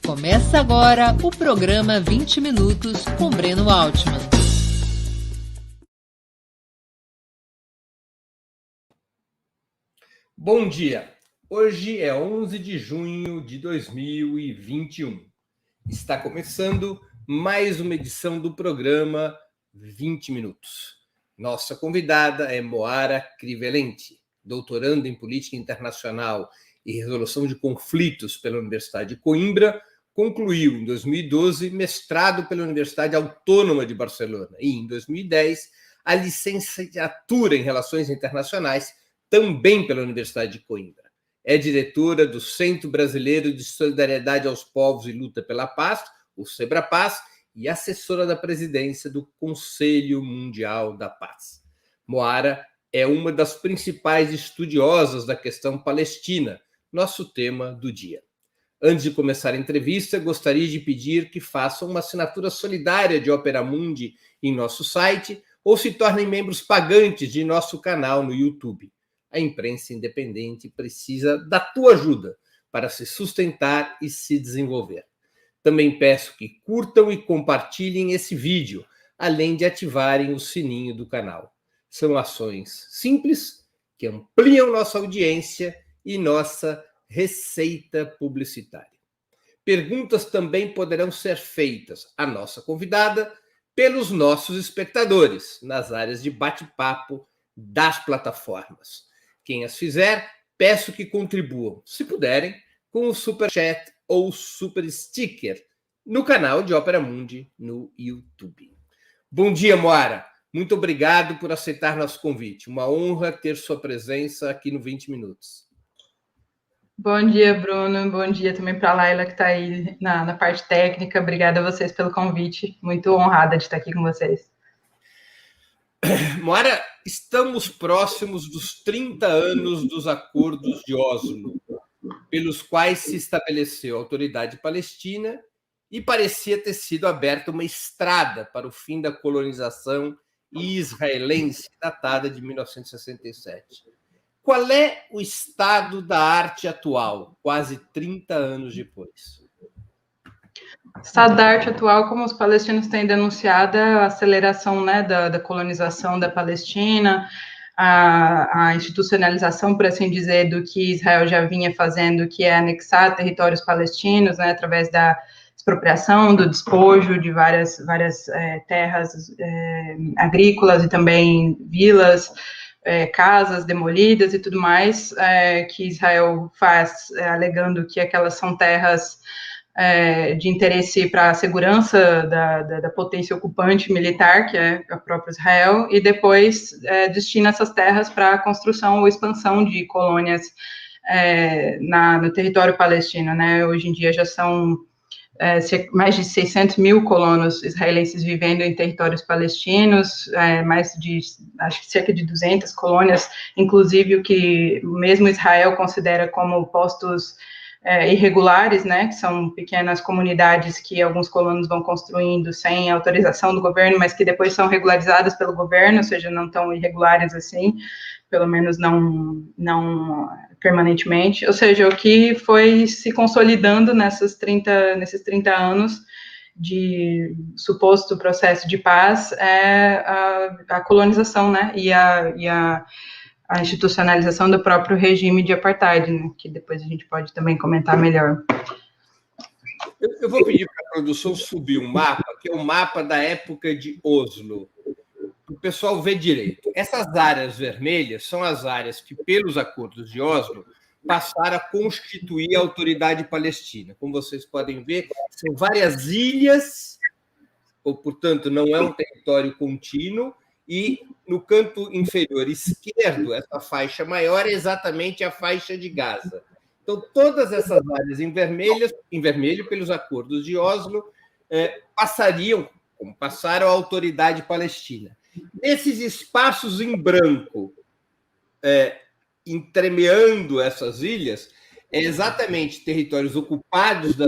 Começa agora o programa 20 Minutos com Breno Altman. Bom dia! Hoje é 11 de junho de 2021. Está começando mais uma edição do programa 20 Minutos. Nossa convidada é Moara Crivellenti, doutoranda em Política Internacional e Resolução de Conflitos pela Universidade de Coimbra, concluiu em 2012 mestrado pela Universidade Autônoma de Barcelona e, em 2010, a licenciatura em Relações Internacionais, também pela Universidade de Coimbra. É diretora do Centro Brasileiro de Solidariedade aos Povos e Luta pela Paz, o SEBRAPAZ, e assessora da presidência do Conselho Mundial da Paz. Moara é uma das principais estudiosas da questão palestina, nosso tema do dia. Antes de começar a entrevista, gostaria de pedir que façam uma assinatura solidária de Opera Mundi em nosso site ou se tornem membros pagantes de nosso canal no YouTube. A imprensa independente precisa da tua ajuda para se sustentar e se desenvolver. Também peço que curtam e compartilhem esse vídeo, além de ativarem o sininho do canal. São ações simples que ampliam nossa audiência e nossa receita publicitária. Perguntas também poderão ser feitas à nossa convidada pelos nossos espectadores nas áreas de bate-papo das plataformas. Quem as fizer, peço que contribuam, se puderem, com o Super Chat ou Super Sticker no canal de Opera Mundi no YouTube. Bom dia, Moara. Muito obrigado por aceitar nosso convite. Uma honra ter sua presença aqui no 20 Minutos. Bom dia, Bruno. Bom dia também para a Laila, que está aí na parte técnica. Obrigada a vocês pelo convite. Muito honrada de estar aqui com vocês. Moara, estamos próximos dos 30 anos dos acordos de Oslo, pelos quais se estabeleceu a autoridade palestina e parecia ter sido aberta uma estrada para o fim da colonização israelense, datada de 1967. Qual é o estado da arte atual, quase 30 anos depois? O estado da arte atual, como os palestinos têm denunciado, a aceleração, né, da colonização da Palestina, a institucionalização, por assim dizer, do que Israel já vinha fazendo, que é anexar territórios palestinos, né, através da expropriação, do despojo de várias terras agrícolas e também vilas, casas demolidas e tudo mais, que Israel faz, alegando que aquelas são terras de interesse para a segurança da potência ocupante militar, que é a própria Israel, e depois destina essas terras para a construção ou expansão de colônias no território palestino, né? Hoje em dia já são mais de 600 mil colonos israelenses vivendo em territórios palestinos, mais de, acho que cerca de 200 colônias, inclusive o que mesmo Israel considera como postos irregulares, né, que são pequenas comunidades que alguns colonos vão construindo sem autorização do governo, mas que depois são regularizadas pelo governo, ou seja, não tão irregulares assim, pelo menos não permanentemente, ou seja, o que foi se consolidando nesses 30 anos de suposto processo de paz é a colonização, né, e a institucionalização do próprio regime de apartheid, né, que depois a gente pode também comentar melhor. Eu vou pedir para a produção subir um mapa, que é o mapa da época de Oslo, para o pessoal ver direito. Essas áreas vermelhas são as áreas que, pelos acordos de Oslo, passaram a constituir a autoridade palestina. Como vocês podem ver, são várias ilhas, ou, portanto, não é um território contínuo, e no canto inferior esquerdo, essa faixa maior é exatamente a faixa de Gaza. Então, todas essas áreas em vermelho, pelos acordos de Oslo, passariam, como passaram, a autoridade palestina. Nesses espaços em branco, entremeando essas ilhas, é exatamente territórios ocupados da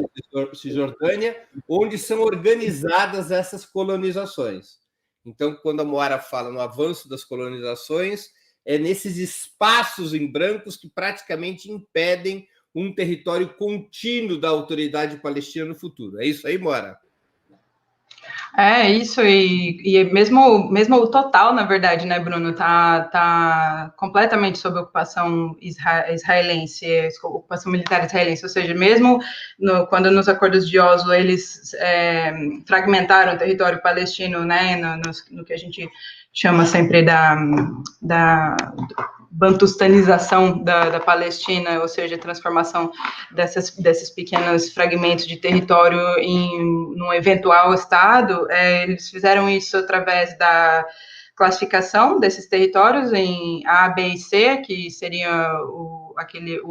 Cisjordânia, onde são organizadas essas colonizações. Então, quando a Moara fala no avanço das colonizações, é nesses espaços em brancos que praticamente impedem um território contínuo da autoridade palestina no futuro. É isso aí, Mora? É isso, e mesmo o total, na verdade, né, Bruno, tá completamente sob ocupação israelense, ocupação militar israelense, ou seja, mesmo quando nos acordos de Oslo eles fragmentaram o território palestino, né, no que a gente chama sempre da bantustanização da Palestina, ou seja, a transformação desses pequenos fragmentos de território num eventual Estado, eles fizeram isso através da classificação desses territórios em A, B e C, que seria o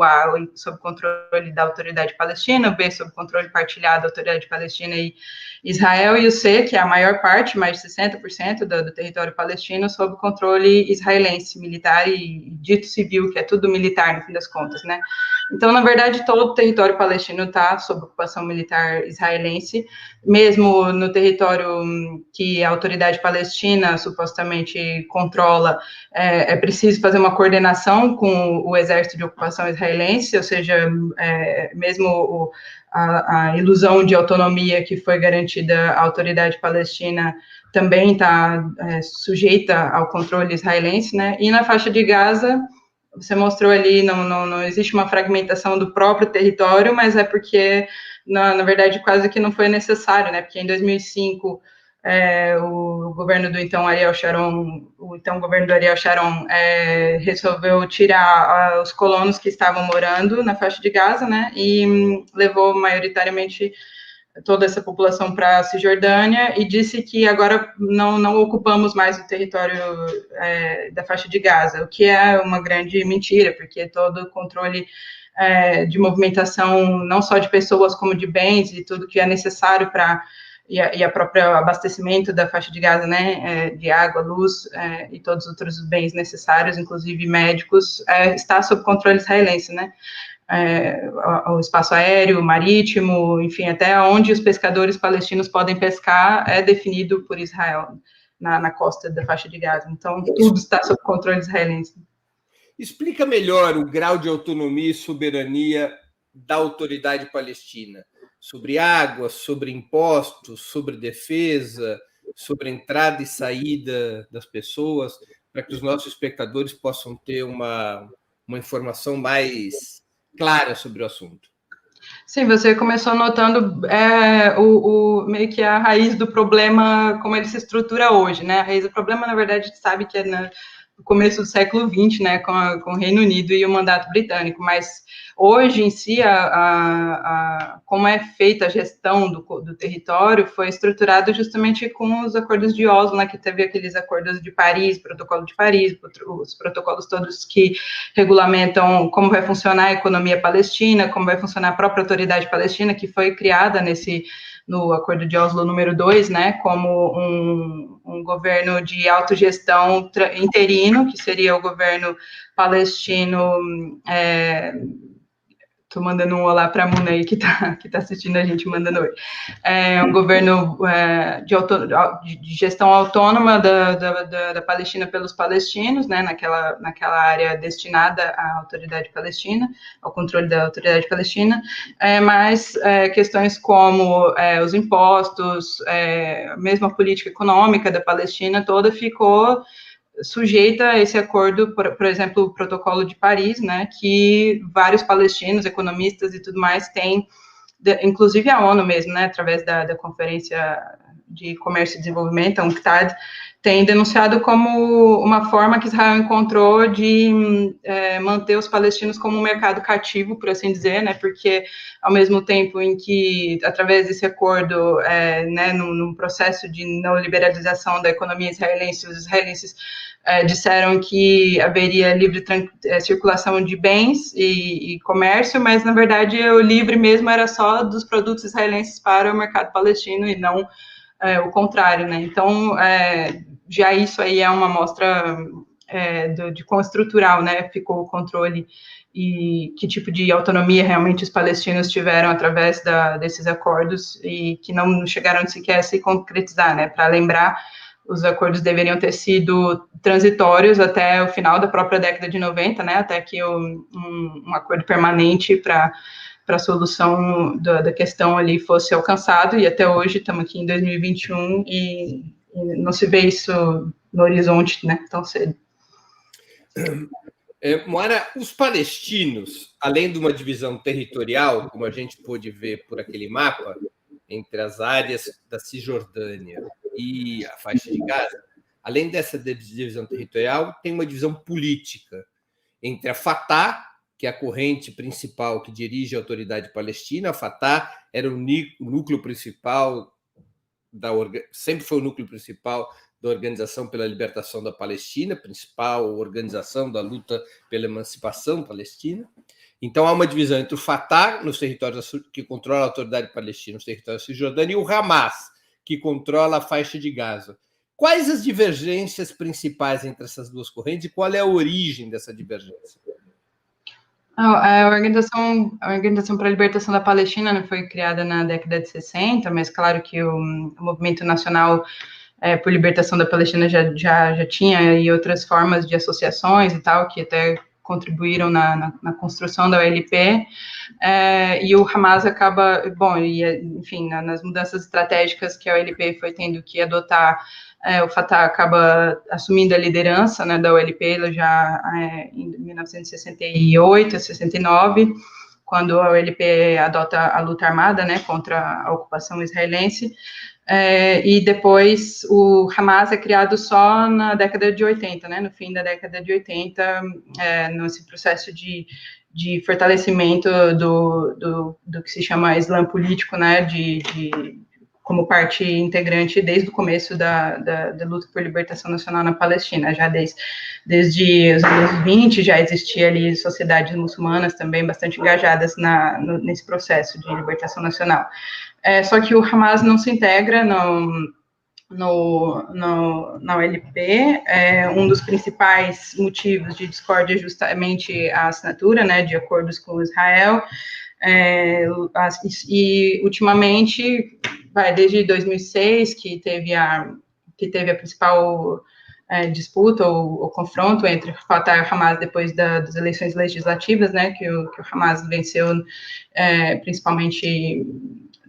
A sob controle da autoridade palestina, o B sob controle partilhado da autoridade palestina e Israel, e o C, que é a maior parte, mais de 60% do território palestino, sob controle israelense, militar e dito civil, que é tudo militar, no fim das contas, né? Então, na verdade, todo o território palestino está sob ocupação militar israelense, mesmo no território que a autoridade palestina supostamente controla, é preciso fazer uma coordenação com o exército de ocupação israelense, ou seja, mesmo a ilusão de autonomia que foi garantida à autoridade palestina também está sujeita ao controle israelense, né? E na faixa de Gaza, você mostrou ali, não existe uma fragmentação do próprio território, mas é porque, na verdade, quase que não foi necessário, né? Porque em 2005, o governo do então Ariel Sharon, resolveu tirar os colonos que estavam morando na faixa de Gaza, né? E levou maioritariamente toda essa população para a Cisjordânia e disse que agora não ocupamos mais o território da faixa de Gaza, o que é uma grande mentira, porque todo o controle de movimentação, não só de pessoas, como de bens e tudo que é necessário para e a próprio abastecimento da faixa de Gaza, né, de água, luz e todos os outros bens necessários, inclusive médicos, está sob controle israelense, né? O espaço aéreo, marítimo, enfim, até onde os pescadores palestinos podem pescar é definido por Israel, na costa da faixa de Gaza. Então, tudo está sob controle israelense. Explica melhor o grau de autonomia e soberania da autoridade palestina sobre água, sobre impostos, sobre defesa, sobre entrada e saída das pessoas, para que os nossos espectadores possam ter uma informação mais clara sobre o assunto. Sim, você começou notando meio que a raiz do problema, como ele se estrutura hoje, né? A raiz do problema, na verdade, a gente sabe que é no começo do século XX, né, com o Reino Unido e o mandato britânico, mas hoje em si, como é feita a gestão do território foi estruturado justamente com os acordos de Oslo, né, que teve aqueles acordos de Paris, protocolo de Paris, os protocolos todos que regulamentam como vai funcionar a economia palestina, como vai funcionar a própria autoridade palestina, que foi criada no Acordo de Oslo número 2, né, como um governo de autogestão interino, que seria o governo palestino. Estou mandando um olá para a Munei, que tá assistindo a gente, mandando oi. Um governo de gestão autônoma da Palestina pelos palestinos, né, naquela área destinada à autoridade palestina, ao controle da autoridade palestina, mas questões como os impostos, mesmo a política econômica da Palestina toda ficou sujeita a esse acordo, por exemplo, o Protocolo de Paris, né, que vários palestinos, economistas e tudo mais têm, inclusive a ONU mesmo, né, através da Conferência de Comércio e Desenvolvimento, a UNCTAD, tem denunciado como uma forma que Israel encontrou de manter os palestinos como um mercado cativo, por assim dizer, né, porque ao mesmo tempo em que, através desse acordo, né, num processo de neoliberalização da economia israelense, os israelenses disseram que haveria livre circulação de bens e comércio, mas, na verdade, o livre mesmo era só dos produtos israelenses para o mercado palestino e não o contrário, né? Então, já isso aí é uma amostra de quão estrutural, né, ficou o controle e que tipo de autonomia realmente os palestinos tiveram através desses acordos e que não chegaram sequer a se concretizar, né? Para lembrar, os acordos deveriam ter sido transitórios até o final da própria década de 90, né, até que um acordo permanente para a solução da questão ali fosse alcançado, e até hoje estamos aqui em 2021 e não se vê isso no horizonte, né, tão cedo. Moara, os palestinos, além de uma divisão territorial, como a gente pôde ver por aquele mapa, entre as áreas da Cisjordânia e a faixa de Gaza, além dessa divisão territorial, tem uma divisão política entre a Fatah, que é a corrente principal que dirige a autoridade palestina. A Fatah era o núcleo principal, sempre foi o núcleo principal da Organização pela Libertação da Palestina, principal organização da luta pela emancipação palestina. Então, há uma divisão entre o Fatah, nos territórios que controla a autoridade palestina, nos territórios da Cisjordânia, e o Hamas, que controla a faixa de Gaza. Quais as divergências principais entre essas duas correntes e qual é a origem dessa divergência? A Organização para a Libertação da Palestina não foi criada na década de 60, mas claro que o movimento nacional por libertação da Palestina já tinha aí outras formas de associações e tal, que até contribuíram na construção da OLP, e o Hamas acaba, enfim, nas mudanças estratégicas que a OLP foi tendo que adotar, o Fatah acaba assumindo a liderança, né, da OLP já em 1968, 69, quando a OLP adota a luta armada, né, contra a ocupação israelense. E depois o Hamas é criado só na década de 80, né, no fim da década de 80, nesse processo de fortalecimento do que se chama Islã político, né, como parte integrante desde o começo da luta por libertação nacional na Palestina, já desde os anos 20 já existia ali sociedades muçulmanas também bastante engajadas nesse processo de libertação nacional. Só que o Hamas não se integra na OLP. Um dos principais motivos de discórdia é justamente a assinatura, né, de acordos com Israel, e ultimamente, desde 2006, que teve a principal disputa ou confronto entre Fatah e o Hamas depois das eleições legislativas, né, que o Hamas venceu principalmente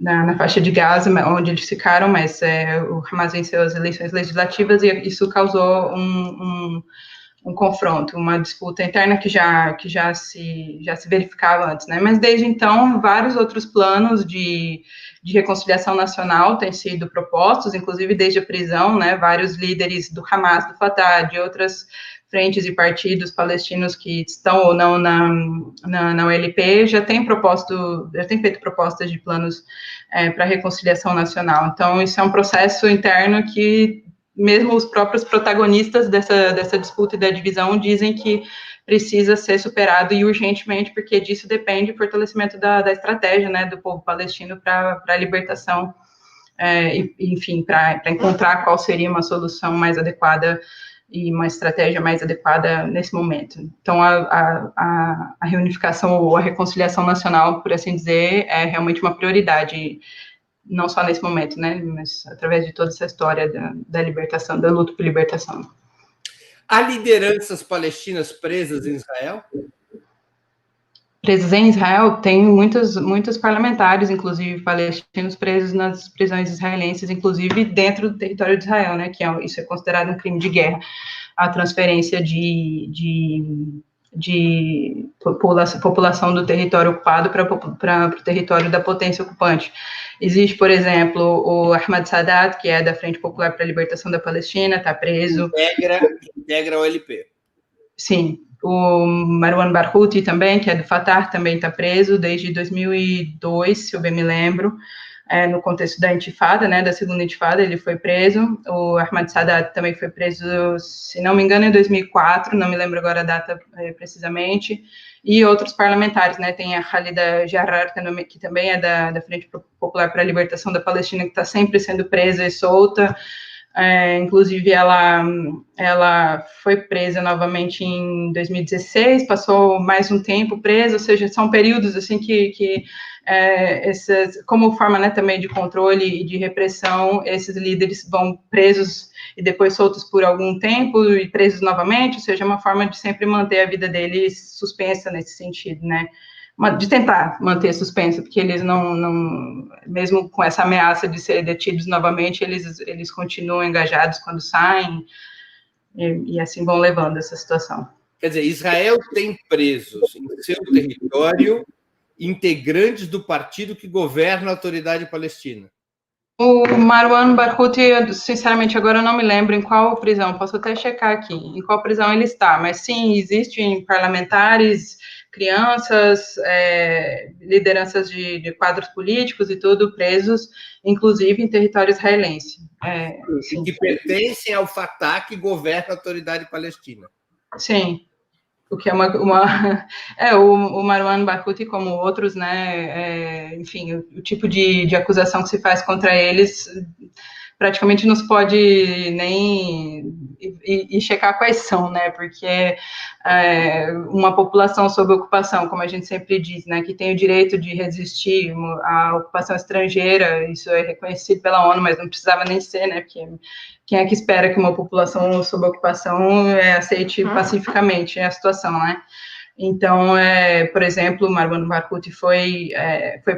na faixa de Gaza, onde eles ficaram, mas o Hamas venceu as eleições legislativas e isso causou um confronto, uma disputa interna que já se verificava antes, né? Mas desde então, vários outros planos de reconciliação nacional têm sido propostos, inclusive desde a prisão, né? Vários líderes do Hamas, do Fatah, de outras frentes e partidos palestinos que estão ou não na OLP já têm feito propostas de planos para reconciliação nacional. Então, isso é um processo interno que mesmo os próprios protagonistas dessa disputa e da divisão dizem que precisa ser superado e urgentemente, porque disso depende o fortalecimento da estratégia, né, do povo palestino para a libertação, enfim, para encontrar qual seria uma solução mais adequada e uma estratégia mais adequada nesse momento. Então, a reunificação ou a reconciliação nacional, por assim dizer, é realmente uma prioridade, não só nesse momento, né, mas através de toda essa história da libertação, da luta por libertação. Há lideranças palestinas presas em Israel? Presos em Israel, tem muitos parlamentares, inclusive palestinos, presos nas prisões israelenses, inclusive dentro do território de Israel, né, que isso é considerado um crime de guerra, a transferência de população do território ocupado para o território da potência ocupante. Existe, por exemplo, o Ahmad Sadat, que é da Frente Popular para a Libertação da Palestina, está preso. Integra a OLP. Sim. O Marwan Barghouti também, que é do Fatah, também está preso desde 2002, se eu bem me lembro, no contexto da intifada, né, da segunda intifada, ele foi preso. O Ahmad Sadat também foi preso, se não me engano, em 2004, não me lembro agora a data precisamente, e outros parlamentares, né, tem a Khalida Jarrar, que também é da Frente Popular para a Libertação da Palestina, que está sempre sendo presa e solta. Inclusive, ela foi presa novamente em 2016, passou mais um tempo presa, ou seja, são períodos assim que como forma, né, também de controle e de repressão, esses líderes vão presos e depois soltos por algum tempo e presos novamente, ou seja, é uma forma de sempre manter a vida deles suspensa nesse sentido, né? De tentar manter suspensa, porque eles não, mesmo com essa ameaça de ser detidos novamente, eles continuam engajados quando saem, e assim vão levando essa situação. Quer dizer, Israel tem presos em seu território integrantes do partido que governa a Autoridade Palestina. O Marwan Barghouti, sinceramente, agora eu não me lembro em qual prisão, posso até checar aqui, em qual prisão ele está, mas sim, existem parlamentares, crianças, lideranças de quadros políticos e tudo, presos, inclusive em território israelense. E que pertencem ao Fatah, que governa a Autoridade Palestina. Sim. O que é o Marwan Barghouti, como outros, né, enfim, o tipo de acusação que se faz contra eles praticamente não se pode nem ir checar quais são, né, porque uma população sob ocupação, como a gente sempre diz, né, que tem o direito de resistir à ocupação estrangeira, isso é reconhecido pela ONU, mas não precisava nem ser, né, porque quem é que espera que uma população sob ocupação aceite pacificamente a situação, né? Então, por exemplo, Marwan Barghouti foi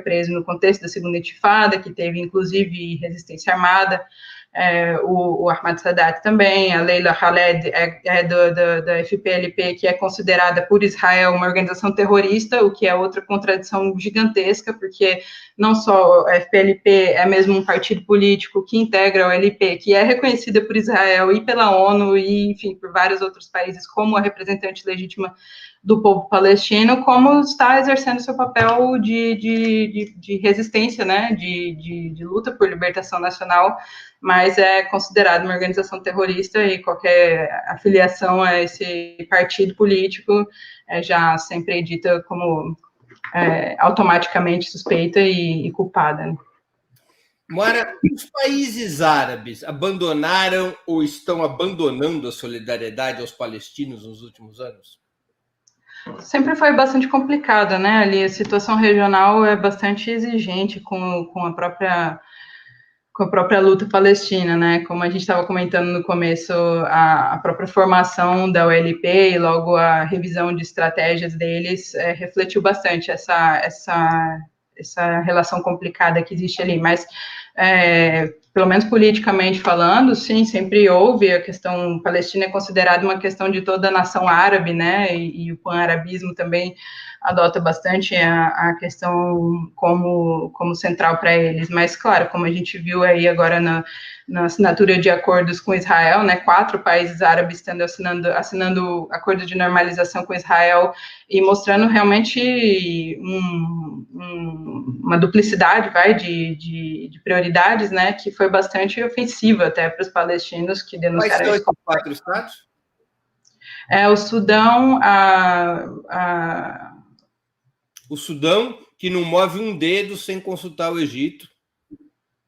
preso no contexto da segunda intifada, que teve, inclusive, resistência armada, o Ahmad Sadat também, a Leila Khaled da FPLP, que é considerada por Israel uma organização terrorista, o que é outra contradição gigantesca, porque não só a FPLP é mesmo um partido político que integra o LP, que é reconhecida por Israel e pela ONU e, enfim, por vários outros países como a representante legítima do povo palestino, como está exercendo seu papel de resistência, né, de luta por libertação nacional, mas é considerado uma organização terrorista e qualquer afiliação a esse partido político é já sempre dita como automaticamente suspeita e culpada. Moara, os países árabes abandonaram ou estão abandonando a solidariedade aos palestinos nos últimos anos? Sempre foi bastante complicada, né? Ali a situação regional é bastante exigente com a própria luta palestina, né? Como a gente estava comentando no começo, a própria formação da OLP e logo a revisão de estratégias deles refletiu bastante essa relação complicada que existe ali, mas pelo menos politicamente falando, sim, sempre houve, a questão palestina é considerada uma questão de toda a nação árabe, né, e o pan-arabismo também adota bastante a questão como central para eles, mas, claro, como a gente viu aí agora na assinatura de acordos com Israel, né, 4 países árabes estando assinando acordo de normalização com Israel e mostrando realmente uma duplicidade, de prioridades, né, que foi bastante ofensiva até para os palestinos que denunciaram. Quais são esses 4 estados? O Sudão, o Sudão, que não move um dedo sem consultar o Egito.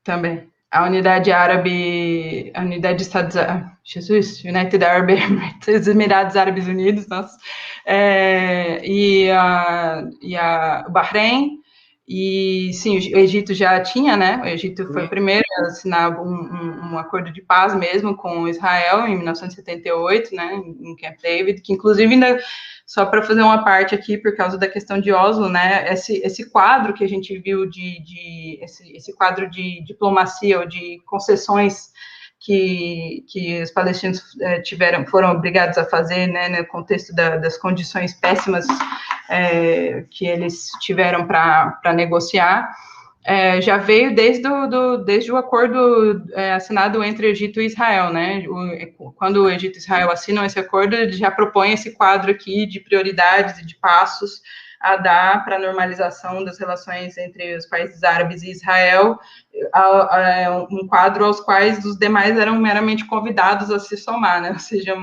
Também. A unidade árabe, a unidade de Estados Jesus, United Arab Emirates, Emirados Árabes Unidos, nossa, e o Bahrein, e sim, o Egito já tinha, né, o Egito foi o primeiro a assinar um acordo de paz mesmo com Israel em 1978, né, em Camp David, que inclusive ainda, só para fazer uma parte aqui, por causa da questão de Oslo, né, esse quadro que a gente viu esse quadro de diplomacia ou de concessões que os palestinos foram obrigados a fazer, né, no contexto das condições péssimas que eles tiveram para negociar, já veio desde o acordo assinado entre Egito e Israel, né? Quando o Egito e Israel assinam esse acordo, ele já propõe esse quadro aqui de prioridades e de passos a dar para a normalização das relações entre os países árabes e Israel, um quadro aos quais os demais eram meramente convidados a se somar, né? Ou seja,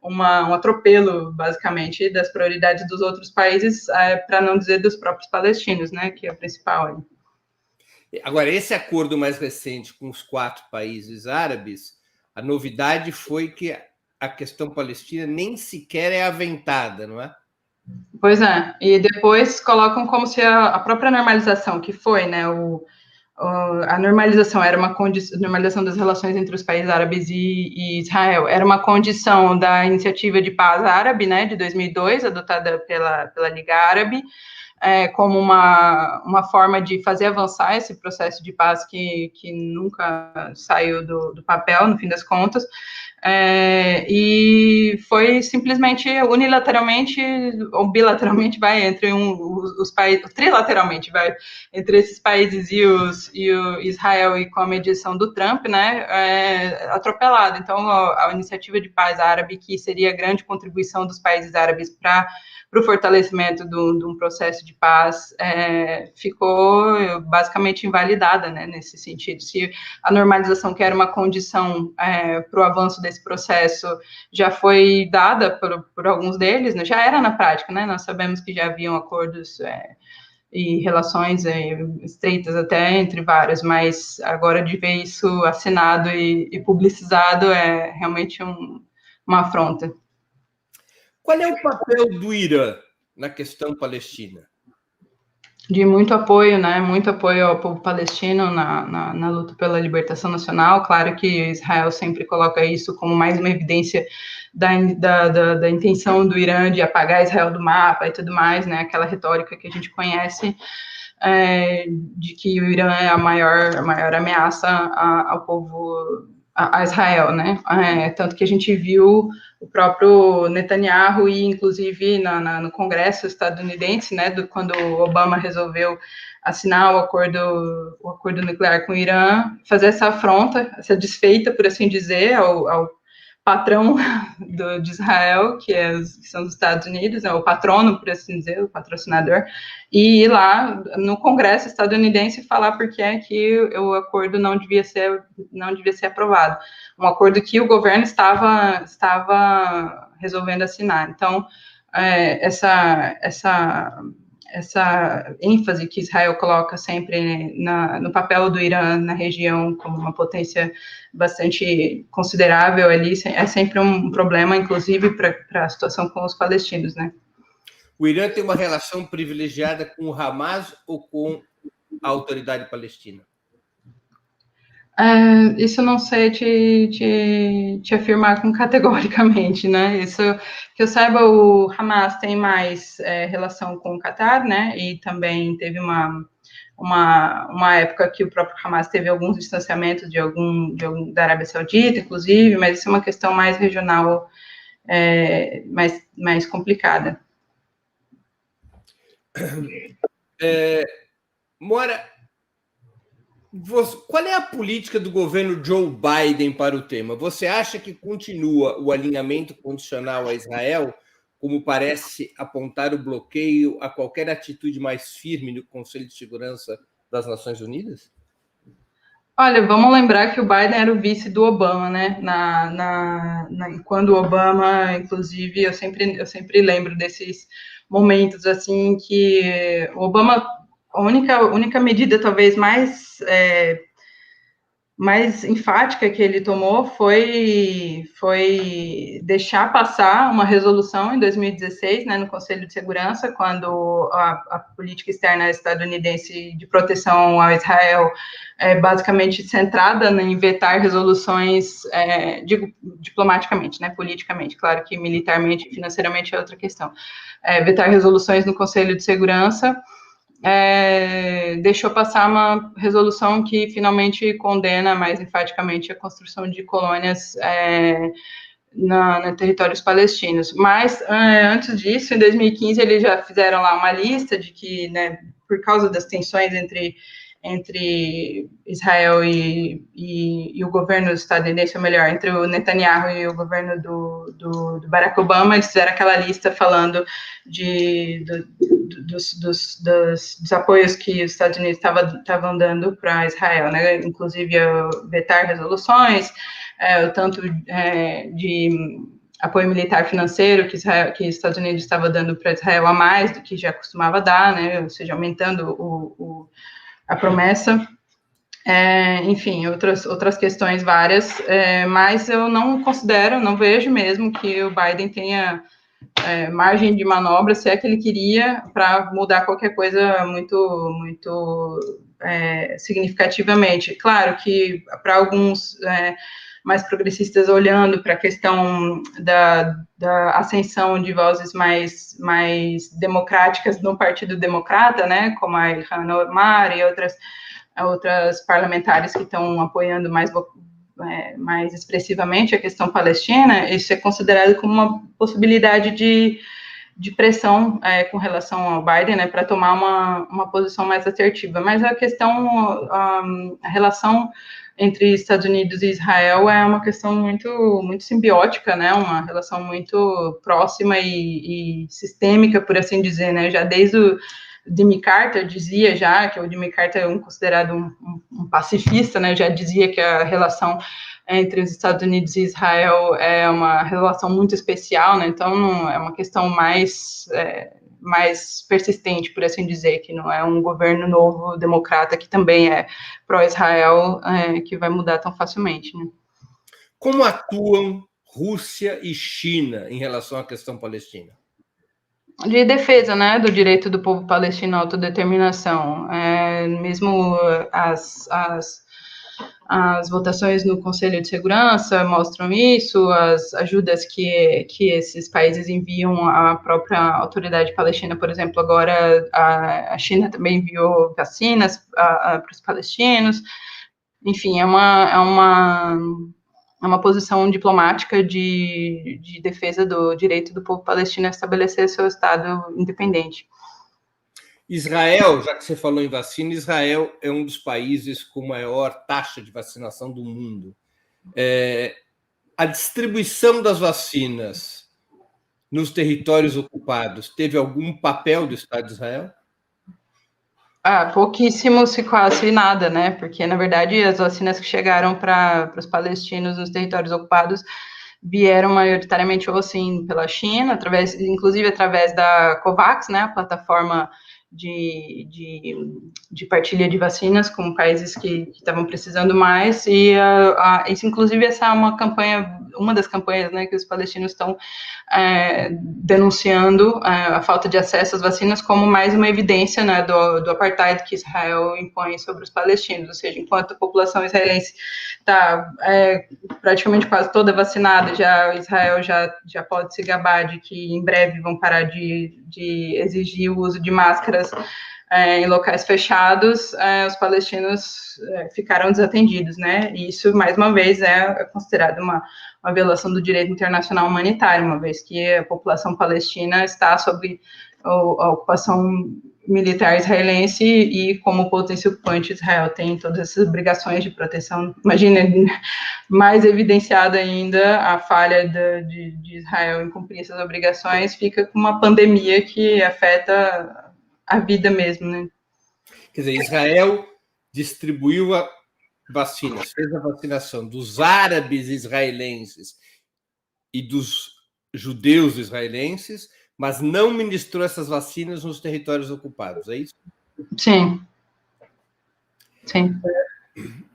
um atropelo, basicamente, das prioridades dos outros países, para não dizer dos próprios palestinos, né? Que é o principal. Agora, esse acordo mais recente com os 4 países árabes A novidade foi que a questão palestina nem sequer é aventada, não é? Pois é, e depois colocam como se a própria normalização, que foi, né, a normalização era uma condição, normalização das relações entre os países árabes e Israel, era uma condição da iniciativa de paz árabe, né, de 2002, adotada pela Liga Árabe, como uma forma de fazer avançar esse processo de paz que nunca saiu do papel, no fim das contas, e foi simplesmente unilateralmente ou bilateralmente vai entre os países, trilateralmente vai entre esses países e o Israel, e com a mediação do Trump, né, atropelado. Então, a iniciativa de paz árabe, que seria a grande contribuição dos países árabes para o fortalecimento de um processo de paz, ficou basicamente invalidada, né, nesse sentido. Se a normalização, que era uma condição para o avanço desse processo, já foi dada por alguns deles, né, já era na prática, né, nós sabemos que já haviam acordos e relações estreitas até entre vários, mas agora de ver isso assinado e publicizado é realmente uma afronta. Qual é o papel do Irã na questão palestina? De muito apoio, né? Muito apoio ao povo palestino na luta pela libertação nacional. Claro que Israel sempre coloca isso como mais uma evidência da intenção do Irã de apagar Israel do mapa e tudo mais, né? Aquela retórica que a gente conhece, de que o Irã é a maior ameaça ao povo, a Israel, né? Tanto que a gente viu o próprio Netanyahu, e inclusive no Congresso estadunidense, né, quando o Obama resolveu assinar o acordo nuclear com o Irã, fazer essa afronta, essa desfeita, por assim dizer, ao patrão de Israel, que são os Estados Unidos, né, o patrono, por assim dizer, o patrocinador, e ir lá no Congresso estadunidense falar por que é que o acordo não devia ser aprovado. Um acordo que o governo estava resolvendo assinar. Então, essa ênfase que Israel coloca sempre no papel do Irã na região como uma potência bastante considerável ali, é sempre um problema, inclusive, para a situação com os palestinos, né? O Irã tem uma relação privilegiada com o Hamas ou com a autoridade palestina? Isso eu não sei te afirmar categoricamente, né? Isso que eu saiba, o Hamas tem mais relação com o Catar, né? E também teve uma época que o próprio Hamas teve alguns distanciamentos da Arábia Saudita, inclusive, mas isso é uma questão mais regional, mais complicada. Moara, qual é a política do governo Joe Biden para o tema? Você acha que continua o alinhamento condicional a Israel, como parece apontar o bloqueio a qualquer atitude mais firme no Conselho de Segurança das Nações Unidas? Olha, vamos lembrar que o Biden era o vice do Obama, né? Quando o Obama, inclusive, eu sempre lembro desses momentos assim que o Obama, a única medida talvez mais enfática que ele tomou foi deixar passar uma resolução em 2016, né, no Conselho de Segurança, quando a política externa estadunidense de proteção a Israel é basicamente centrada em vetar resoluções, digo diplomaticamente, né, politicamente, claro que militarmente e financeiramente é outra questão, vetar resoluções no Conselho de Segurança. Deixou passar uma resolução que finalmente condena mais enfaticamente a construção de colônias nos territórios palestinos. Mas, antes disso, em 2015, eles já fizeram lá uma lista de que, né, por causa das tensões entre Israel e o governo estadunidense, ou melhor, entre o Netanyahu e o governo do Barack Obama, eles fizeram aquela lista falando dos apoios que os Estados Unidos estavam dando para Israel, né? Inclusive vetar resoluções, o tanto de apoio militar financeiro que os Estados Unidos estava dando para Israel a mais do que já costumava dar, né? Ou seja, aumentando a promessa. Enfim, outras questões várias, mas eu não considero, não vejo mesmo que o Biden tenha margem de manobra, se é que ele queria, para mudar qualquer coisa muito significativamente. Claro que para alguns mais progressistas olhando para a questão da ascensão de vozes mais democráticas no Partido Democrata, né, como a Ilhan Omar e outras parlamentares que estão apoiando mais expressivamente a questão palestina, isso é considerado como uma possibilidade de pressão com relação ao Biden, né, para tomar uma posição mais assertiva. Mas a questão, a relação entre Estados Unidos e Israel é uma questão muito simbiótica, né, uma relação muito próxima e sistêmica, por assim dizer, né, já desde o Jimmy Carter dizia já, que o Jimmy Carter é considerado um pacifista, né, já dizia que a relação entre os Estados Unidos e Israel é uma relação muito especial, né, então é uma questão mais persistente, por assim dizer, que não é um governo novo, democrata, que também é pró-Israel, que vai mudar tão facilmente, né. Como atuam Rússia e China em relação à questão palestina? De defesa, né, do direito do povo palestino à autodeterminação. Mesmo as votações no Conselho de Segurança mostram isso, as ajudas que esses países enviam à própria autoridade palestina, por exemplo, agora a China também enviou vacinas para os palestinos. Enfim, é uma posição diplomática de defesa do direito do povo palestino a estabelecer seu Estado independente. Israel, já que você falou em vacina, Israel é um dos países com maior taxa de vacinação do mundo. A distribuição das vacinas nos territórios ocupados teve algum papel do Estado de Israel? Pouquíssimo, se quase nada, né? Porque, na verdade, as vacinas que chegaram para os palestinos nos territórios ocupados vieram maioritariamente ou assim pela China, inclusive através da COVAX, né? A plataforma de partilha de vacinas com países que estavam precisando mais, e isso, inclusive, essa é uma das campanhas, né, que os palestinos estão denunciando a falta de acesso às vacinas como mais uma evidência, né, do apartheid que Israel impõe sobre os palestinos, ou seja, enquanto a população israelense está praticamente quase toda vacinada, Israel já pode se gabar de que em breve vão parar de exigir o uso de máscaras em locais fechados, os palestinos ficaram desatendidos, né? E isso, mais uma vez, é considerado uma violação do direito internacional humanitário, uma vez que a população palestina está sob a ocupação militar israelense e, como potência ocupante, Israel tem todas essas obrigações de proteção. Imagina, mais evidenciada ainda a falha de Israel em cumprir essas obrigações, fica com uma pandemia que afeta a vida mesmo, né? Quer dizer, Israel distribuiu vacinas, fez a vacinação dos árabes israelenses e dos judeus israelenses, mas não ministrou essas vacinas nos territórios ocupados, é isso? Sim. Sim.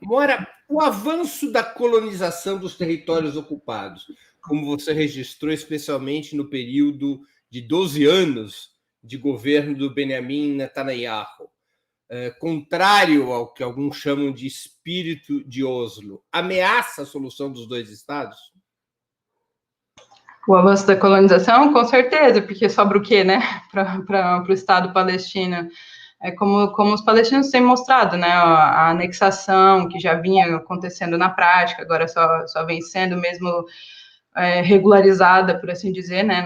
Moura, o avanço da colonização dos territórios ocupados, como você registrou, especialmente no período de 12 anos de governo do Benjamin Netanyahu, contrário ao que alguns chamam de espírito de Oslo, ameaça a solução dos dois estados? O avanço da colonização, com certeza, porque sobra o quê, né, para o Estado palestino? Como os palestinos têm mostrado, né, a anexação que já vinha acontecendo na prática, agora só vem sendo mesmo regularizada, por assim dizer, né,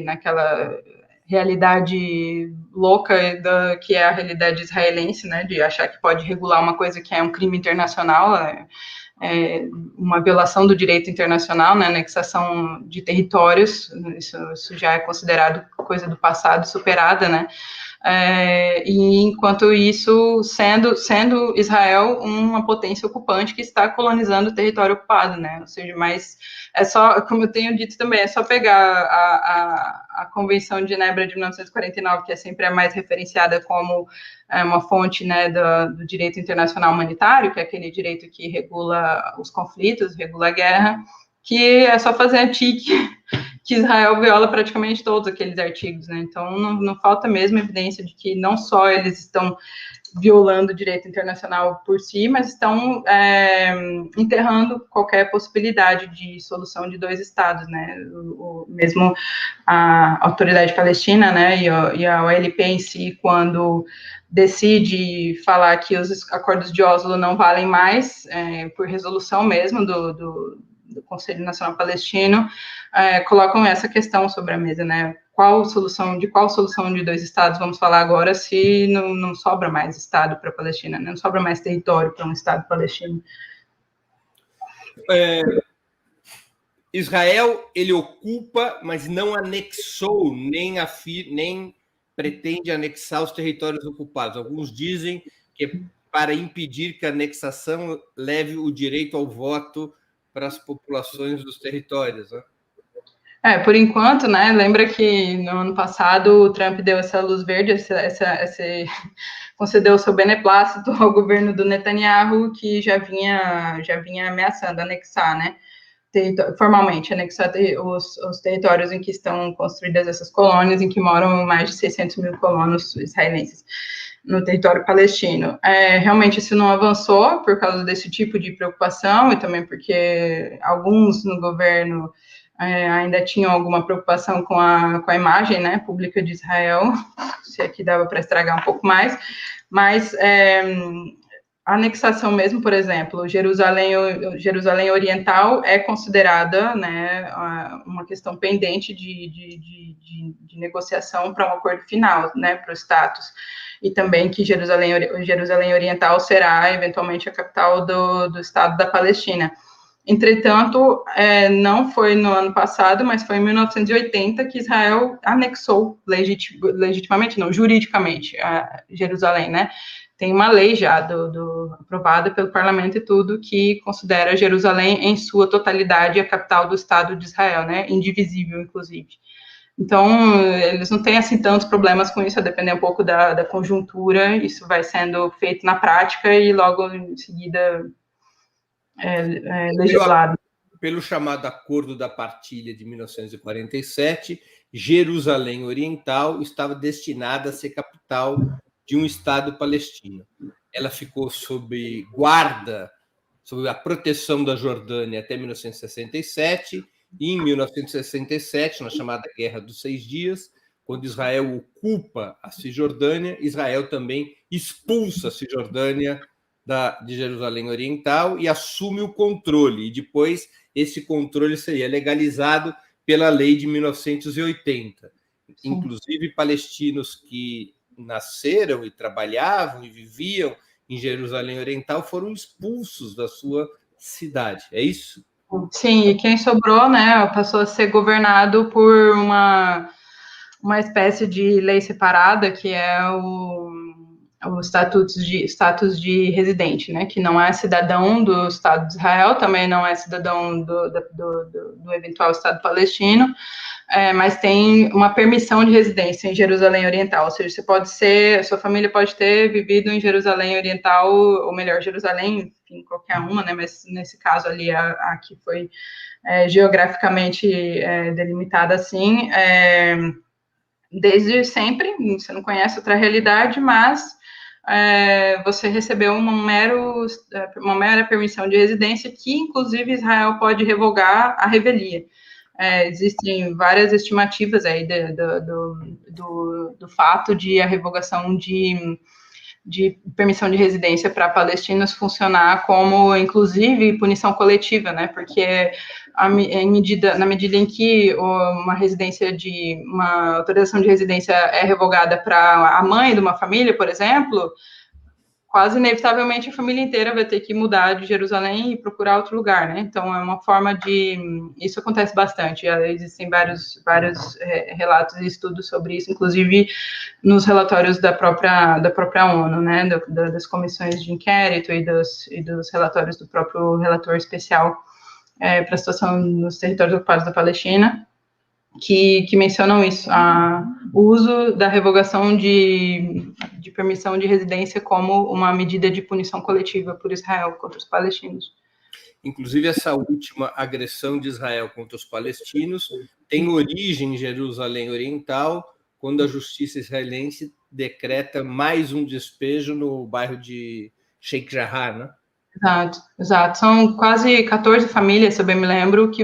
naquela realidade louca que é a realidade israelense, né, de achar que pode regular uma coisa que é um crime internacional, uma violação do direito internacional, né, anexação de territórios, isso já é considerado coisa do passado, superada, né. e enquanto isso, sendo Israel uma potência ocupante que está colonizando o território ocupado, né? Ou seja, mas é só, como eu tenho dito também, é só pegar a Convenção de Genebra de 1949, que é sempre a mais referenciada como uma fonte, né, do direito internacional humanitário, que é aquele direito que regula os conflitos, regula a guerra, que é só fazer a TIC, que Israel viola praticamente todos aqueles artigos, né? Então, não falta mesmo evidência de que não só eles estão violando o direito internacional por si, mas estão enterrando qualquer possibilidade de solução de dois estados, né? Mesmo a autoridade palestina, né, e a OLP em si, quando decide falar que os acordos de Oslo não valem mais, por resolução mesmo do Conselho Nacional Palestino, colocam essa questão sobre a mesa, né? Qual solução de dois estados vamos falar agora, se não sobra mais estado para a Palestina, né? Não sobra mais território para um estado palestino. Israel, ele ocupa, mas não anexou, nem pretende anexar os territórios ocupados. Alguns dizem que é para impedir que a anexação leve o direito ao voto para as populações dos territórios, né? Por enquanto, né, lembra que no ano passado o Trump deu essa luz verde, concedeu o seu beneplácito ao governo do Netanyahu, que já vinha ameaçando anexar, né, formalmente, anexar os territórios em que estão construídas essas colônias, em que moram mais de 600 mil colonos israelenses no território palestino. Realmente isso não avançou por causa desse tipo de preocupação e também porque alguns no governo ainda tinham alguma preocupação com a imagem, né, pública de Israel, se aqui dava para estragar um pouco mais, mas a anexação mesmo, por exemplo, Jerusalém Oriental é considerada, né, uma questão pendente de negociação para um acordo final, né, para o status, e também que Jerusalém Oriental será eventualmente a capital do Estado da Palestina. Entretanto, não foi no ano passado, mas foi em 1980 que Israel anexou legitimamente, não, juridicamente, a Jerusalém, né? Tem uma lei já aprovada pelo parlamento e tudo que considera Jerusalém em sua totalidade a capital do Estado de Israel, né? Indivisível, inclusive. Então, eles não têm, assim, tantos problemas com isso, a depender um pouco da conjuntura, isso vai sendo feito na prática e logo em seguida legislado. Pelo chamado Acordo da Partilha de 1947, Jerusalém Oriental estava destinada a ser capital de um Estado palestino. Ela ficou sob guarda, sob a proteção da Jordânia até 1967, e em 1967, na chamada Guerra dos 6 Dias, quando Israel ocupa a Cisjordânia, Israel também expulsa a Cisjordânia de Jerusalém Oriental e assume o controle, e depois esse controle seria legalizado pela lei de 1980. Sim. Inclusive, palestinos que nasceram e trabalhavam e viviam em Jerusalém Oriental foram expulsos da sua cidade, é isso? Sim, e quem sobrou, né, passou a ser governado por uma espécie de lei separada, que é o status de residente, né, que não é cidadão do Estado de Israel, também não é cidadão do eventual Estado palestino, mas tem uma permissão de residência em Jerusalém Oriental, ou seja, sua família pode ter vivido em Jerusalém Oriental, ou melhor, Jerusalém, enfim, qualquer uma, né, mas nesse caso ali, a que foi geograficamente delimitada assim, desde sempre, você não conhece outra realidade, mas você recebeu uma mera permissão de residência que, inclusive, Israel pode revogar a revelia. Existem várias estimativas aí do fato de a revogação de permissão de residência para palestinos funcionar como, inclusive, punição coletiva, né? Porque na medida em que uma autorização de residência é revogada para a mãe de uma família, por exemplo, quase inevitavelmente a família inteira vai ter que mudar de Jerusalém e procurar outro lugar, né? Então, é uma forma de... Isso acontece bastante, existem vários relatos e estudos sobre isso, inclusive nos relatórios da própria ONU, né? Das comissões de inquérito e dos relatórios do próprio relator especial para a situação nos territórios ocupados da Palestina, que mencionam isso, o uso da revogação de permissão de residência como uma medida de punição coletiva por Israel contra os palestinos. Inclusive, essa última agressão de Israel contra os palestinos tem origem em Jerusalém Oriental, quando a justiça israelense decreta mais um despejo no bairro de Sheikh Jarrah, né? Exato. São quase 14 famílias, se eu bem me lembro, que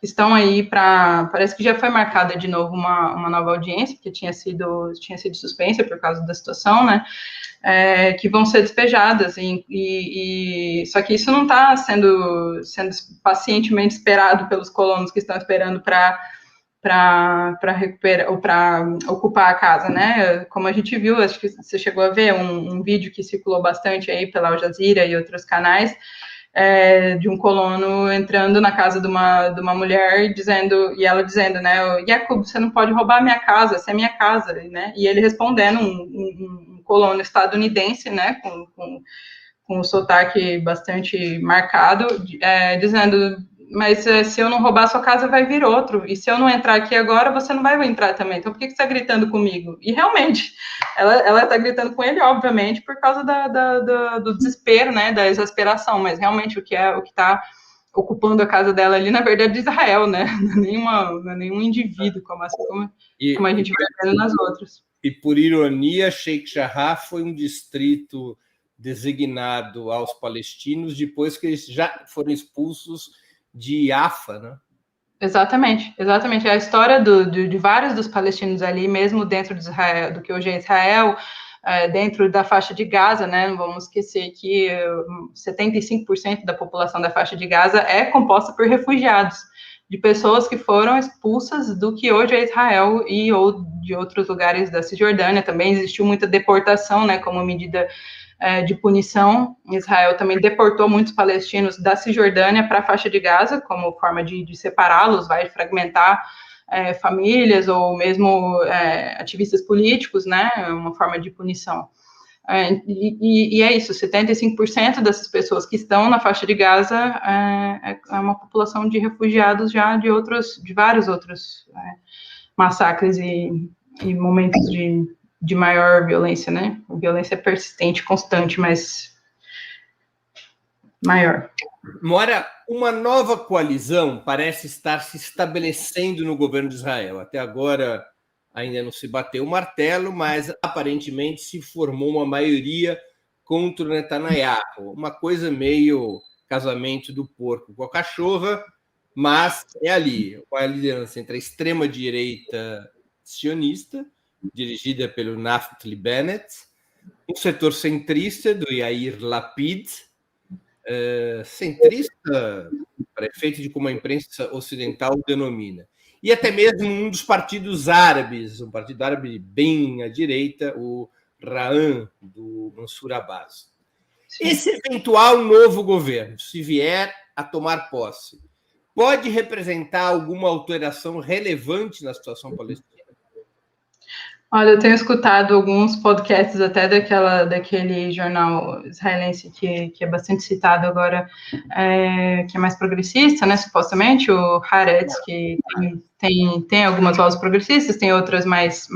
estão aí parece que já foi marcada de novo uma nova audiência, que tinha sido suspensa por causa da situação, né? Que vão ser despejadas, só que isso não está sendo pacientemente esperado pelos colonos que estão esperando para recuperar ou para ocupar a casa, né? Como a gente viu, acho que você chegou a ver um vídeo que circulou bastante aí pela Al Jazeera e outros canais, de um colono entrando na casa de uma mulher e ela dizendo, né, Jacob, você não pode roubar a minha casa, essa é a minha casa, né? E ele respondendo, um colono estadunidense, né, com um sotaque bastante marcado, dizendo, mas se eu não roubar a sua casa, vai vir outro, e se eu não entrar aqui agora, você não vai entrar também, então por que você está gritando comigo? E realmente, ela está gritando com ele, obviamente, por causa do desespero, né, da exasperação, mas realmente o que está ocupando a casa dela ali, na verdade, é Israel, né, não é nenhum indivíduo, como a gente vai vendo nas outras. E por ironia, Sheikh Jarrah foi um distrito designado aos palestinos depois que eles já foram expulsos de Yafa, né? Exatamente. A história de vários dos palestinos ali, mesmo dentro de Israel, do que hoje é Israel, dentro da faixa de Gaza, né? Não vamos esquecer que 75% da população da faixa de Gaza é composta por refugiados, de pessoas que foram expulsas do que hoje é Israel ou de outros lugares da Cisjordânia. Também existiu muita deportação, né? Como medida de punição. Israel também deportou muitos palestinos da Cisjordânia para a faixa de Gaza, como forma de separá-los, vai fragmentar famílias ou mesmo ativistas políticos, né, uma forma de punição. E é isso, 75% dessas pessoas que estão na faixa de Gaza é uma população de refugiados já de vários outros massacres e momentos de maior violência, né? A violência é persistente, constante, mas maior. Mora, uma nova coalizão parece estar se estabelecendo no governo de Israel. Até agora ainda não se bateu o martelo, mas aparentemente se formou uma maioria contra o Netanyahu. Uma coisa meio casamento do porco com a cachorra, mas é ali, a liderança entre a extrema-direita sionista, dirigida pelo Naftali Bennett, um setor centrista do Yair Lapid, centrista para efeito de como a imprensa ocidental o denomina, e até mesmo um dos partidos árabes, um partido árabe bem à direita, o Ra'am, do Mansur Abbas. Sim. Esse eventual novo governo, se vier a tomar posse, pode representar alguma alteração relevante na situação palestina? Olha, eu tenho escutado alguns podcasts até daquele jornal israelense que é bastante citado agora, que é mais progressista, né, supostamente, o Haaretz, que tem algumas vozes progressistas, tem outras mais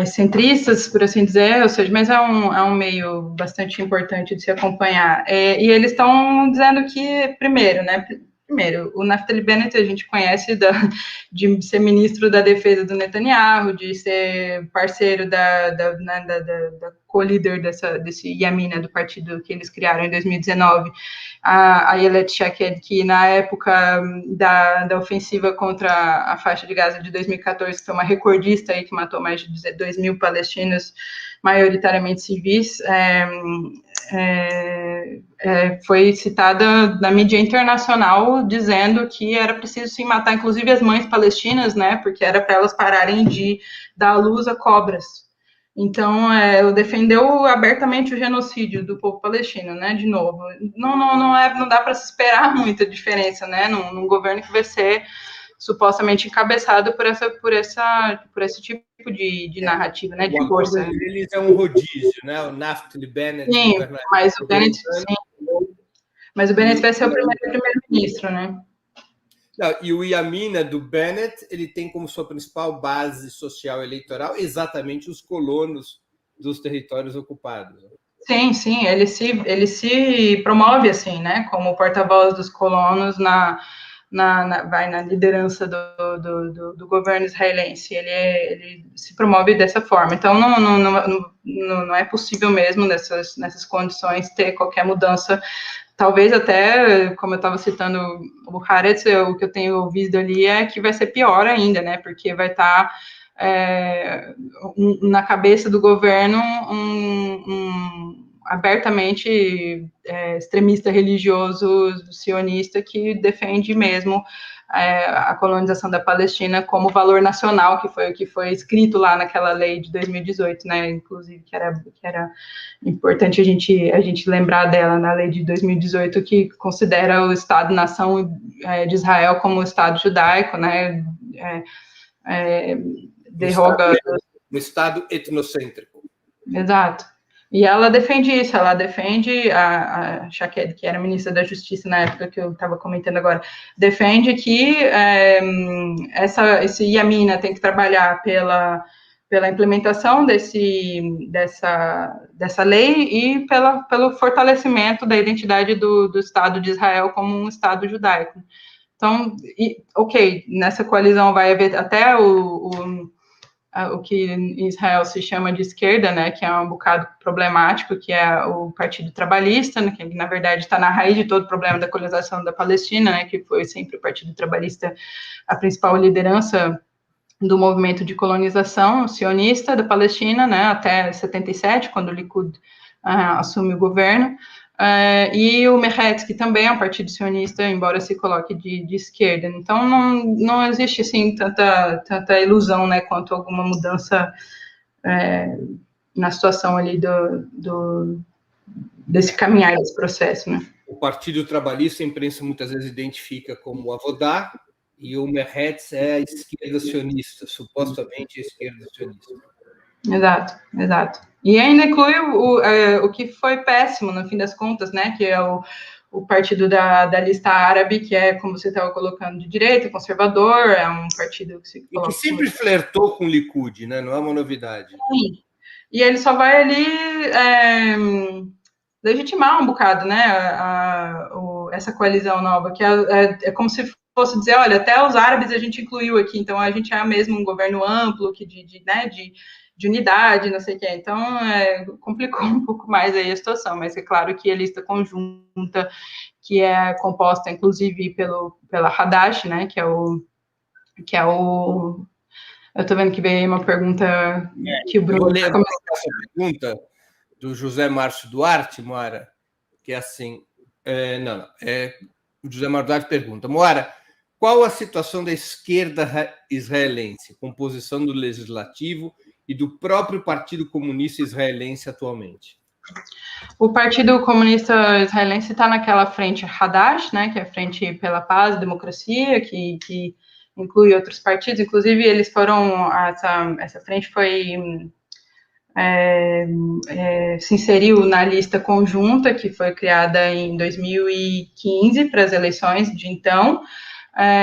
centristas, por assim dizer, ou seja, mas é um meio bastante importante de se acompanhar. E eles estão dizendo que, Primeiro, o Naftali Bennett a gente conhece de ser ministro da defesa do Netanyahu, de ser parceiro da co-líder desse Yamina, do partido que eles criaram em 2019, a Ayelet Shaked, que na época da ofensiva contra a faixa de Gaza de 2014, foi uma recordista aí, que matou mais de 2.000 palestinos, maioritariamente civis, foi citada na mídia internacional dizendo que era preciso sim matar, inclusive as mães palestinas, né, porque era para elas pararem de dar à luz a cobras. Então, defendeu abertamente o genocídio do povo palestino, né? De novo, não dá para se esperar muita diferença, né? Num governo que vai ser supostamente encabeçado por esse tipo de narrativa, né? De força. Eles é um rodízio, né? O Naftali Bennett. Sim, mas o Bennett, sim. Mas o Bennett vai ser o primeiro-ministro, né? Não, e o Yamina do Bennett, ele tem como sua principal base social eleitoral exatamente os colonos dos territórios ocupados. Sim, ele se promove assim, né, como porta-voz dos colonos na liderança do governo israelense. Ele se promove dessa forma. Então, não é possível mesmo nessas condições ter qualquer mudança. Talvez até, como eu estava citando o Haaretz, o que eu tenho ouvido ali é que vai ser pior ainda, né? Porque vai estar na cabeça do governo abertamente extremista religioso sionista que defende mesmo a colonização da Palestina como valor nacional, que foi o que foi escrito lá naquela lei de 2018, né? Inclusive que era importante a gente lembrar dela na lei de 2018, que considera o Estado-nação de Israel como o Estado judaico, né? Derroga no Estado etnocêntrico. Exato. E ela defende isso, ela defende, a Shaked, que era ministra da Justiça na época que eu estava comentando agora, defende que esse Yamina tem que trabalhar pela implementação dessa lei e pelo fortalecimento da identidade do Estado de Israel como um Estado judaico. Então, nessa coalizão vai haver até o que em Israel se chama de esquerda, né, que é um bocado problemático, que é o Partido Trabalhista, né, que na verdade está na raiz de todo o problema da colonização da Palestina, né, que foi sempre o Partido Trabalhista a principal liderança do movimento de colonização sionista da Palestina, né, até 77, quando o Likud assume o governo. E o Meretz, que também é um partido sionista, embora se coloque de esquerda. Então, não existe, assim, tanta ilusão, né, quanto alguma mudança na situação ali desse caminhar, desse processo, né. O Partido Trabalhista, a imprensa muitas vezes identifica como o Avodá, e o Meretz é a esquerda sionista, supostamente a esquerda sionista. Exato. E ainda inclui o que foi péssimo, no fim das contas, né, que é o partido da lista árabe, que é, como você estava colocando, de direita, conservador, é um partido que se coloca... E que sempre flertou com o Likud, né, não é uma novidade. Sim, e ele só vai ali legitimar um bocado, né, essa coalizão nova, que é como se fosse dizer, olha, até os árabes a gente incluiu aqui, então a gente é mesmo um governo amplo, que de unidade, não sei o que. Então, complicou um pouco mais aí a situação, mas é claro que a lista conjunta, que é composta, inclusive, pela Hadash, né, que é o... Eu estou vendo que veio aí uma pergunta que o Bruno... Eu vou ler essa pergunta do José Márcio Duarte, Moara, que é assim... o José Márcio Duarte pergunta, Moara, qual a situação da esquerda israelense, composição do legislativo e do próprio Partido Comunista Israelense atualmente? O Partido Comunista Israelense está naquela frente Hadash, né, que é a Frente pela Paz e Democracia, que inclui outros partidos, inclusive eles foram, essa frente foi, se inseriu na lista conjunta, que foi criada em 2015 para as eleições de então,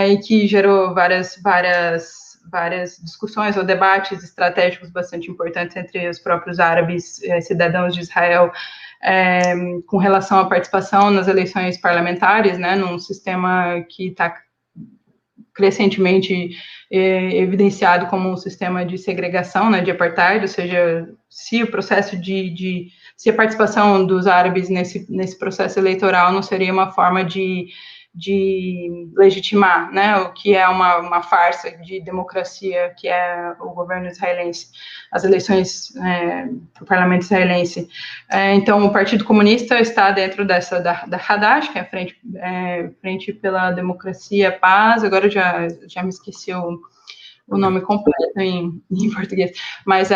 e que gerou várias discussões ou debates estratégicos bastante importantes entre os próprios árabes, cidadãos de Israel, com relação à participação nas eleições parlamentares, né, num sistema que está crescentemente evidenciado como um sistema de segregação, né, de apartheid, ou seja, se o processo se a participação dos árabes nesse processo eleitoral não seria uma forma de legitimar, né, o que é uma farsa de democracia, que é o governo israelense, as eleições para o parlamento israelense. Então, o Partido Comunista está dentro da Hadash, que é a Frente pela Democracia e Paz, agora já me esqueci o nome completo em português, mas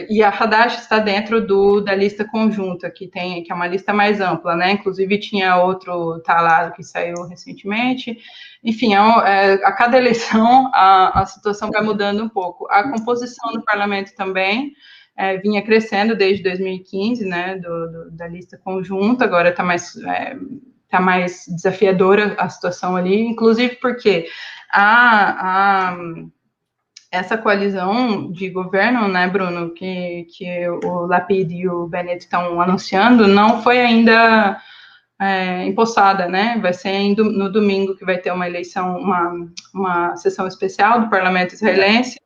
e a Hadash está dentro da lista conjunta, que é uma lista mais ampla, né? Inclusive tinha outro talado que saiu recentemente. Enfim, a cada eleição a situação vai mudando um pouco. A composição do parlamento também vinha crescendo desde 2015, né? Da lista conjunta, agora está mais desafiadora a situação ali, inclusive porque essa coalizão de governo, né, Bruno, que o Lapid e o Bennett estão anunciando, não foi ainda empossada, né? Vai ser no domingo que vai ter uma eleição, uma sessão especial do parlamento israelense,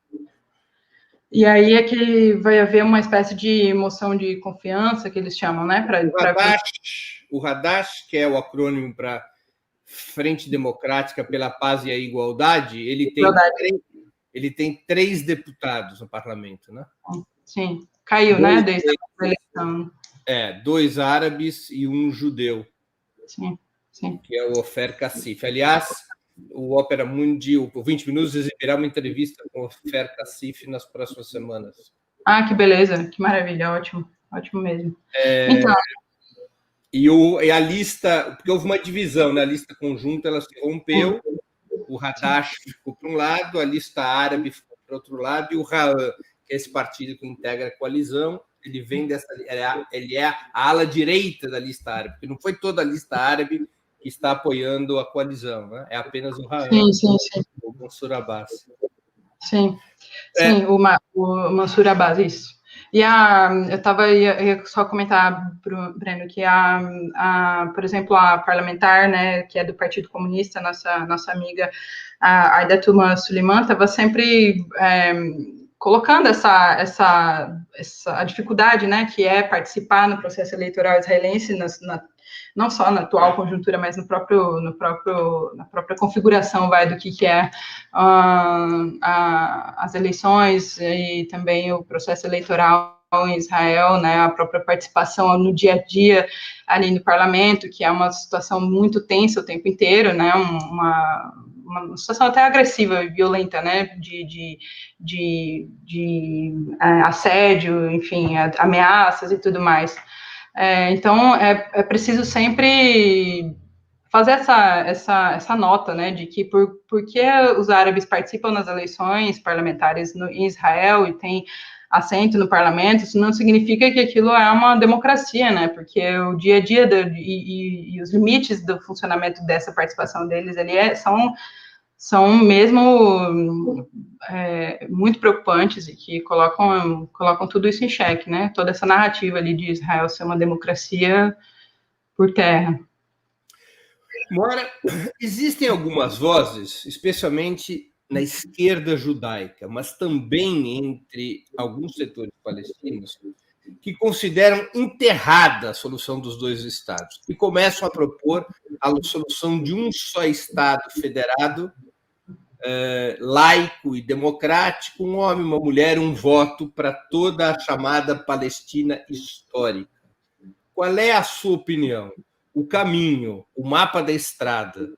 e aí é que vai haver uma espécie de moção de confiança, que eles chamam, né? O Hadash, que é o acrônimo para Frente Democrática pela Paz e a Igualdade, ele tem 3 deputados no parlamento, né? Sim, caiu, né? Desde a eleição. 2 árabes e 1 judeu. Sim, sim. Que é o Ofer Kassif. Aliás, o Ópera Mundi, o 20 Minutos, exibirá uma entrevista com o Ofer Kassif nas próximas semanas. Ah, que beleza, que maravilha, ótimo, ótimo mesmo. Então... E a lista, porque houve uma divisão, né? A lista conjunta ela se rompeu, o Hadash ficou para um lado, a lista árabe ficou para outro lado, e o Ra'an, que é esse partido que integra a coalizão, ele vem ele é a ala direita da lista árabe, porque não foi toda a lista árabe que está apoiando a coalizão, né? É apenas o Ra'an, o Mansur Abbas. Sim, o Mansur Abbas, isso. E eu ia só comentar, Breno, que por exemplo, a parlamentar, né, que é do Partido Comunista, nossa amiga, a Aida Tuma Suleiman, estava sempre colocando a dificuldade, né, que é participar no processo eleitoral israelense, não só na atual conjuntura, mas na própria configuração do que é as eleições e também o processo eleitoral em Israel, né, a própria participação no dia a dia ali no parlamento, que é uma situação muito tensa o tempo inteiro, né, uma situação até agressiva e violenta, né, de assédio, enfim, ameaças e tudo mais. Então, é preciso sempre fazer essa nota, né, de que por que os árabes participam nas eleições parlamentares em Israel e têm assento no parlamento, isso não significa que aquilo é uma democracia, né, porque o dia a dia e os limites do funcionamento dessa participação deles ali são mesmo muito preocupantes e que colocam tudo isso em xeque, né? Toda essa narrativa ali de Israel ser uma democracia por terra. Moara, existem algumas vozes, especialmente na esquerda judaica, mas também entre alguns setores palestinos, que consideram enterrada a solução dos 2 estados e começam a propor a solução de um só Estado federado, laico e democrático, um homem, uma mulher, um voto para toda a chamada Palestina histórica. Qual é a sua opinião? O caminho, o mapa da estrada,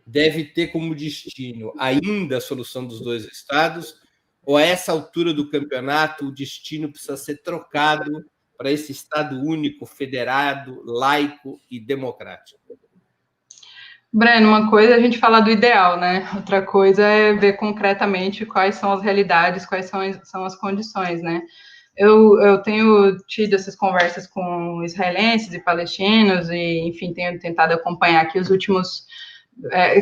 deve ter como destino ainda a solução dos 2 estados, ou a essa altura do campeonato o destino precisa ser trocado para esse Estado único, federado, laico e democrático? Breno, uma coisa é a gente falar do ideal, né? Outra coisa é ver concretamente quais são as realidades, quais são as condições, né? Eu tenho tido essas conversas com israelenses e palestinos e, enfim, tenho tentado acompanhar aqui os últimos...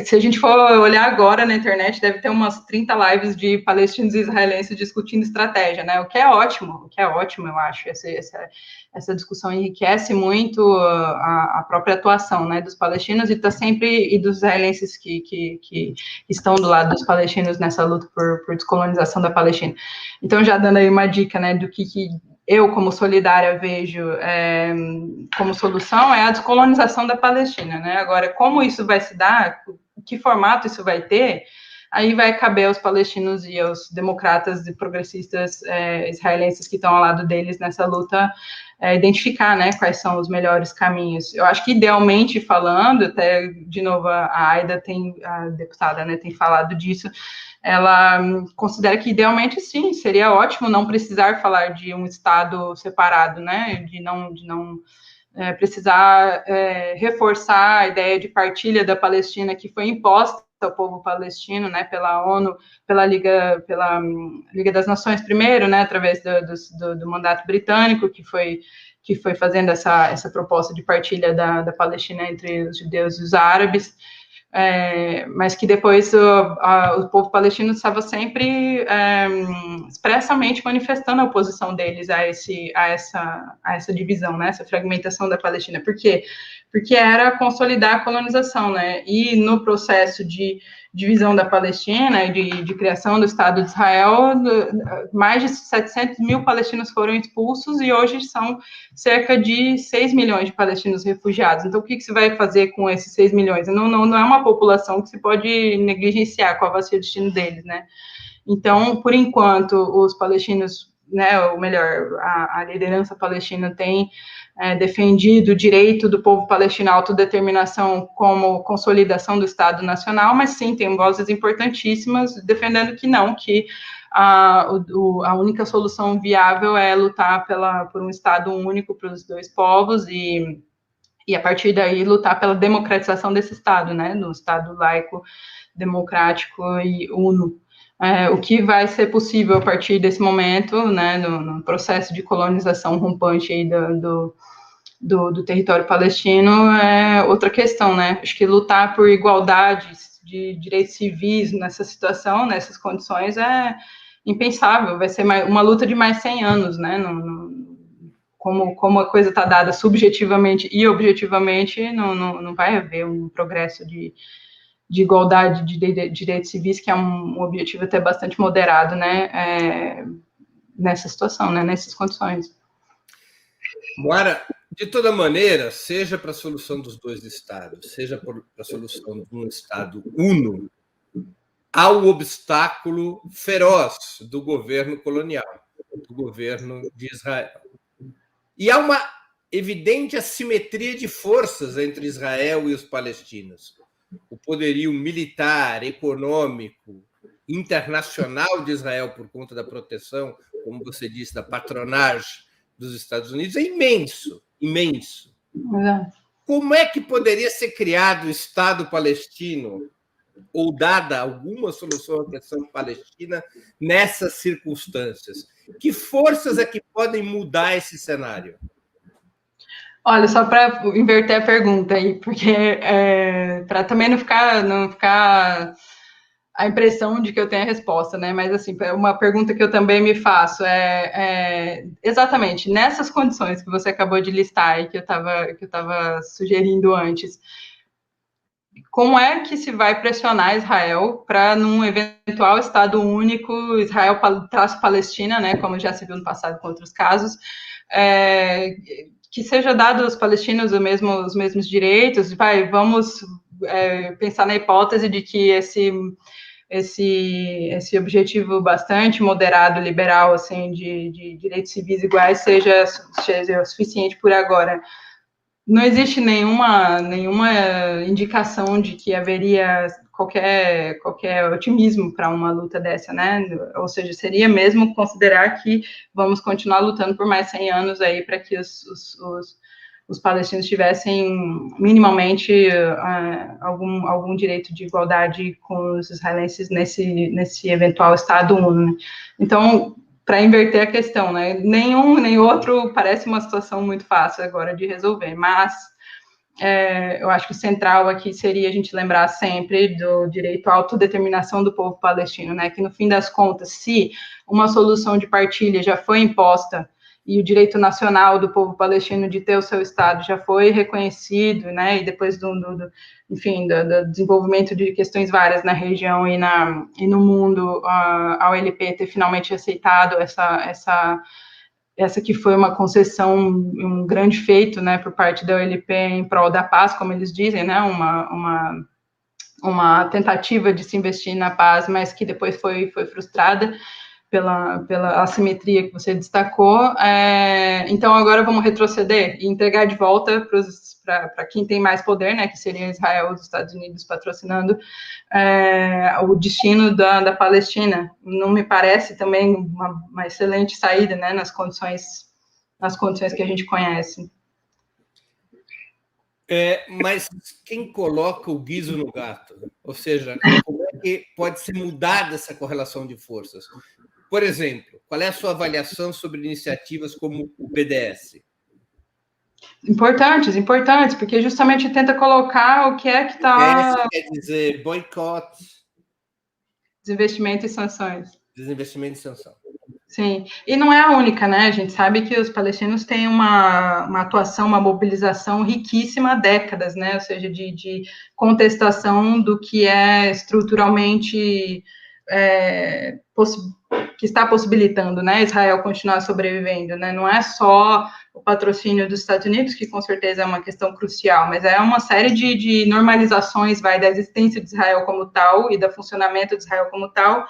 se a gente for olhar agora na internet, deve ter umas 30 lives de palestinos e israelenses discutindo estratégia, né? O que é ótimo, eu acho. Essa discussão enriquece muito a própria atuação, né, dos palestinos e dos israelenses que estão do lado dos palestinos nessa luta por descolonização da Palestina. Então, já dando aí uma dica, né, do que eu, como solidária, vejo como solução é a descolonização da Palestina, né? Agora, como isso vai se dar, que formato isso vai ter, aí vai caber aos palestinos e aos democratas e progressistas israelenses que estão ao lado deles nessa luta identificar, né, quais são os melhores caminhos. Eu acho que, idealmente falando, até, de novo, a Aida a deputada, né, tem falado disso, ela considera que, idealmente, sim, seria ótimo não precisar falar de um Estado separado, né, de não precisar reforçar a ideia de partilha da Palestina que foi imposta ao povo palestino, né, pela ONU, pela Liga das Nações primeiro, né, através do mandato britânico, que foi fazendo essa proposta de partilha da Palestina entre os judeus e os árabes, mas que depois o povo palestino estava sempre expressamente manifestando a oposição deles a essa divisão, né, essa fragmentação da Palestina. Por quê? Porque era consolidar a colonização, né, e no processo de divisão da Palestina e de criação do Estado de Israel, mais de 700 mil palestinos foram expulsos e hoje são cerca de 6 milhões de palestinos refugiados. Então, o que se vai fazer com esses 6 milhões? Não é uma população que se pode negligenciar, qual vai ser o destino deles, né? Então, por enquanto, os palestinos, né, ou melhor, a liderança palestina tem defendido o direito do povo palestino à autodeterminação como consolidação do Estado Nacional, mas sim, tem vozes importantíssimas defendendo que não, que a única solução viável é lutar por um Estado único para os dois povos e a partir daí lutar pela democratização desse Estado, né, do Estado laico, democrático e uno. O que vai ser possível a partir desse momento, né, no processo de colonização rompante aí do território palestino é outra questão, né? Acho que lutar por igualdade de direitos civis nessa situação, nessas condições, é impensável. Vai ser uma luta de mais 100 anos, né? Como a coisa está dada subjetivamente e objetivamente, não vai haver um progresso de igualdade de direitos civis, que é um objetivo até bastante moderado, né, nessa situação, né, nessas condições. Moara, de toda maneira, seja para a solução dos dois estados, seja para a solução de um Estado uno, há o obstáculo feroz do governo colonial, do governo de Israel. E há uma evidente assimetria de forças entre Israel e os palestinos. O poderio militar, econômico, internacional de Israel por conta da proteção, como você disse, da patronagem dos Estados Unidos é imenso, imenso. Como é que poderia ser criado o Estado palestino ou dada alguma solução à questão palestina nessas circunstâncias? Que forças é que podem mudar esse cenário? Olha, só para inverter a pergunta aí, porque para também não ficar a impressão de que eu tenho a resposta, né? Mas, assim, uma pergunta que eu também me faço exatamente nessas condições que você acabou de listar e que eu estava sugerindo antes, como é que se vai pressionar Israel para, num eventual Estado único, Israel traço Palestina, né? Como já se viu no passado com outros casos, que seja dado aos palestinos os mesmos direitos? Vamos pensar na hipótese de que esse objetivo bastante moderado, liberal, assim, de direitos civis iguais seja o suficiente por agora. Não existe nenhuma indicação de que haveria qualquer otimismo para uma luta dessa, né? Ou seja, seria mesmo considerar que vamos continuar lutando por mais 100 anos aí para que os palestinos tivessem minimamente algum direito de igualdade com os israelenses nesse eventual Estado único. Então, para inverter a questão, né? Nenhum nem outro parece uma situação muito fácil agora de resolver, mas eu acho que o central aqui seria a gente lembrar sempre do direito à autodeterminação do povo palestino, né? Que no fim das contas, se uma solução de partilha já foi imposta e o direito nacional do povo palestino de ter o seu Estado já foi reconhecido, né, e depois do desenvolvimento de questões várias na região e no mundo, a OLP ter finalmente aceitado essa que foi uma concessão, um grande feito, né, por parte da OLP em prol da paz, como eles dizem, né, uma tentativa de se investir na paz, mas que depois foi frustrada. pela assimetria que você destacou. Então, agora vamos retroceder e entregar de volta para quem tem mais poder, né, que seria Israel, os Estados Unidos patrocinando o destino da Palestina. Não me parece também uma excelente saída, né, nas condições que a gente conhece. Mas quem coloca o guiso no gato? Ou seja, como é que pode ser mudada essa correlação de forças? Por exemplo, qual é a sua avaliação sobre iniciativas como o BDS? Importantes, porque justamente tenta colocar o que é que está... Quer dizer boicote, desinvestimento e sanções. Desinvestimento e sanção. Sim, e não é a única, né? A gente sabe que os palestinos têm uma atuação, uma mobilização riquíssima há décadas, né? Ou seja, de contestação do que é estruturalmente que está possibilitando, né, Israel continuar sobrevivendo, né? Não é só o patrocínio dos Estados Unidos, que com certeza é uma questão crucial, mas é uma série de normalizações, da existência de Israel como tal e do funcionamento de Israel como tal,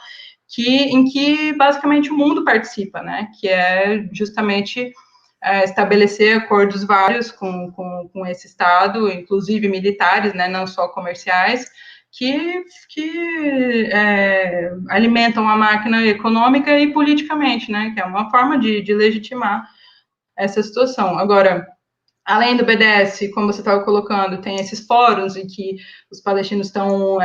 em que basicamente o mundo participa, né? Que é justamente estabelecer acordos vários com esse Estado, inclusive militares, né? Não só comerciais, que alimentam a máquina econômica e politicamente, né? Que é uma forma de legitimar essa situação. Agora, além do BDS, como você estava colocando, tem esses fóruns em que os palestinos estão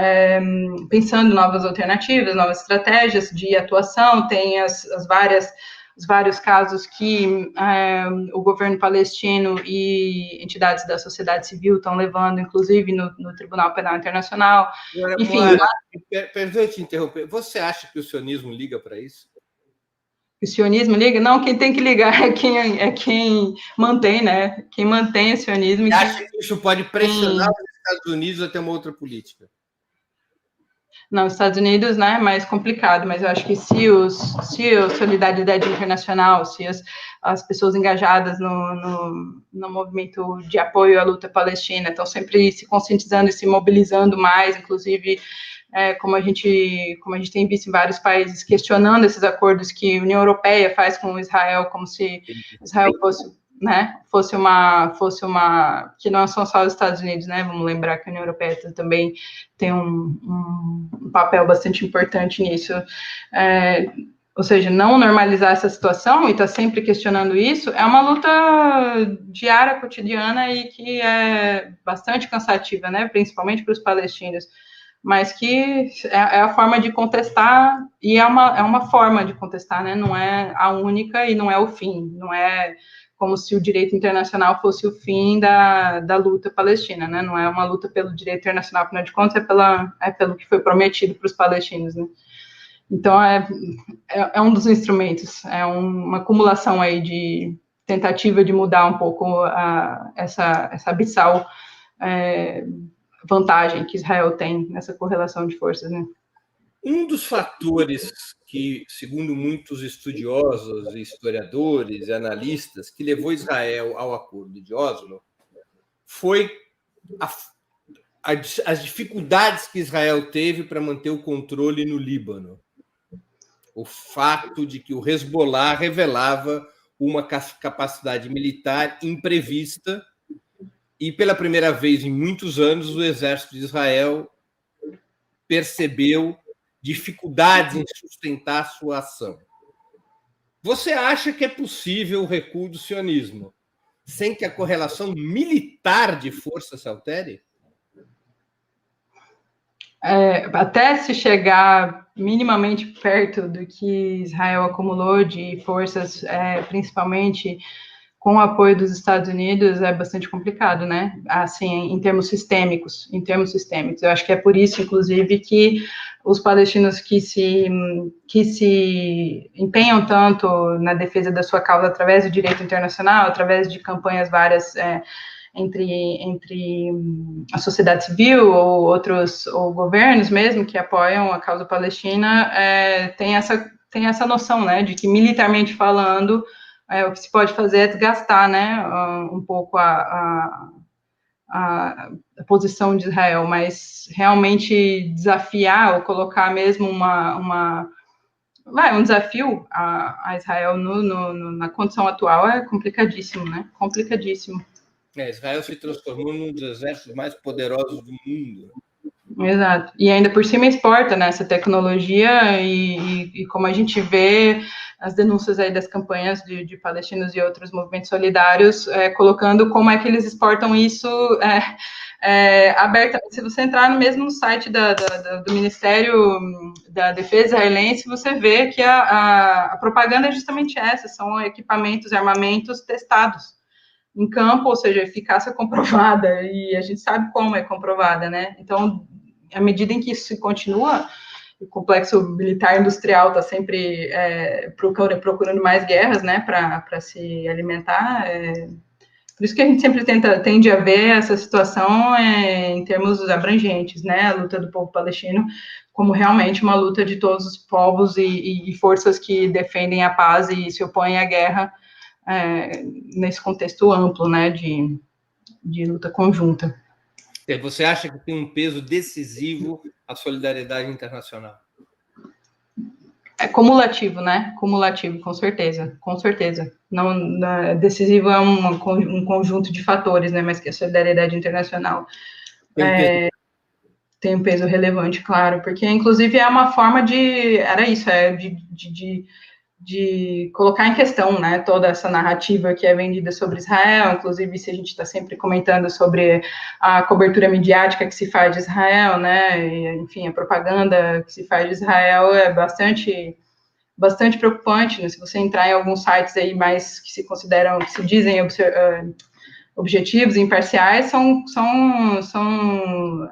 pensando novas alternativas, novas estratégias de atuação, tem os vários casos que o governo palestino e entidades da sociedade civil estão levando, inclusive no Tribunal Penal Internacional. Enfim. Perdão te interromper. Você acha que o sionismo liga para isso? O sionismo liga? Não, quem tem que ligar é quem mantém, né? Quem mantém o sionismo. Você acha que isso pode pressionar os Estados Unidos a ter uma outra política? Não, os Estados Unidos, né, é mais complicado, mas eu acho que se a solidariedade internacional, se as pessoas engajadas no movimento de apoio à luta palestina estão sempre se conscientizando e se mobilizando mais, inclusive como a gente tem visto em vários países, questionando esses acordos que a União Europeia faz com Israel, como se Israel fosse uma, que não são só os Estados Unidos, né? Vamos lembrar que a União Europeia também tem um papel bastante importante nisso. Ou seja, não normalizar essa situação e estar sempre questionando isso é uma luta diária, cotidiana e que é bastante cansativa, né? Principalmente para os palestinos, mas que é a forma de contestar, e é uma forma de contestar, né? Não é a única e não é o fim, não é como se o direito internacional fosse o fim da luta palestina, né? Não é uma luta pelo direito internacional, afinal de contas, é pelo que foi prometido para os palestinos, né? Então, é um dos instrumentos, é uma acumulação aí de tentativa de mudar um pouco essa abissal vantagem que Israel tem nessa correlação de forças, né? Um dos fatores que, segundo muitos estudiosos, historiadores e analistas, que levou Israel ao Acordo de Oslo foi as dificuldades que Israel teve para manter o controle no Líbano. O fato de que o Hezbollah revelava uma capacidade militar imprevista e, pela primeira vez em muitos anos, o exército de Israel percebeu dificuldades em sustentar sua ação. Você acha que é possível o recuo do sionismo sem que a correlação militar de força se altere? Até se chegar minimamente perto do que Israel acumulou de forças, principalmente com o apoio dos Estados Unidos, é bastante complicado, né? Assim, em termos sistêmicos. Eu acho que é por isso, inclusive, que os palestinos que se empenham tanto na defesa da sua causa através do direito internacional, através de campanhas várias entre a sociedade civil ou governos mesmo que apoiam a causa palestina, tem essa noção, né, de que militarmente falando, o que se pode fazer é desgastar, né, um pouco a posição de Israel, mas realmente desafiar ou colocar mesmo um desafio a Israel na condição atual é complicadíssimo, né? Complicadíssimo. Israel se transformou num dos exércitos mais poderosos do mundo. Exato. E ainda por cima exporta, né, essa tecnologia e como a gente vê as denúncias aí das campanhas de palestinos e outros movimentos solidários, colocando como é que eles exportam isso aberta. Se você entrar no mesmo site do Ministério da Defesa israelense, você vê que a propaganda é justamente essa, são equipamentos, armamentos testados em campo, ou seja, eficácia comprovada, e a gente sabe como é comprovada, né? Então, à medida em que isso se continua, o complexo militar industrial está sempre procurando mais guerras, né, para se alimentar. Por isso que a gente sempre tende a ver essa situação em termos abrangentes, né, a luta do povo palestino como realmente uma luta de todos os povos e forças que defendem a paz e se opõem à guerra, nesse contexto amplo, né, de luta conjunta. Você acha que tem um peso decisivo a solidariedade internacional? É cumulativo, né? Cumulativo, com certeza, com certeza. Não, decisivo é um conjunto de fatores, né? Mas que a solidariedade internacional tem um peso relevante, claro, porque inclusive é uma forma de colocar em questão, né, toda essa narrativa que é vendida sobre Israel, inclusive se a gente está sempre comentando sobre a cobertura midiática que se faz de Israel, né, e, enfim, a propaganda que se faz de Israel é bastante preocupante, né, se você entrar em alguns sites aí mais que se consideram, que se dizem objetivos imparciais, são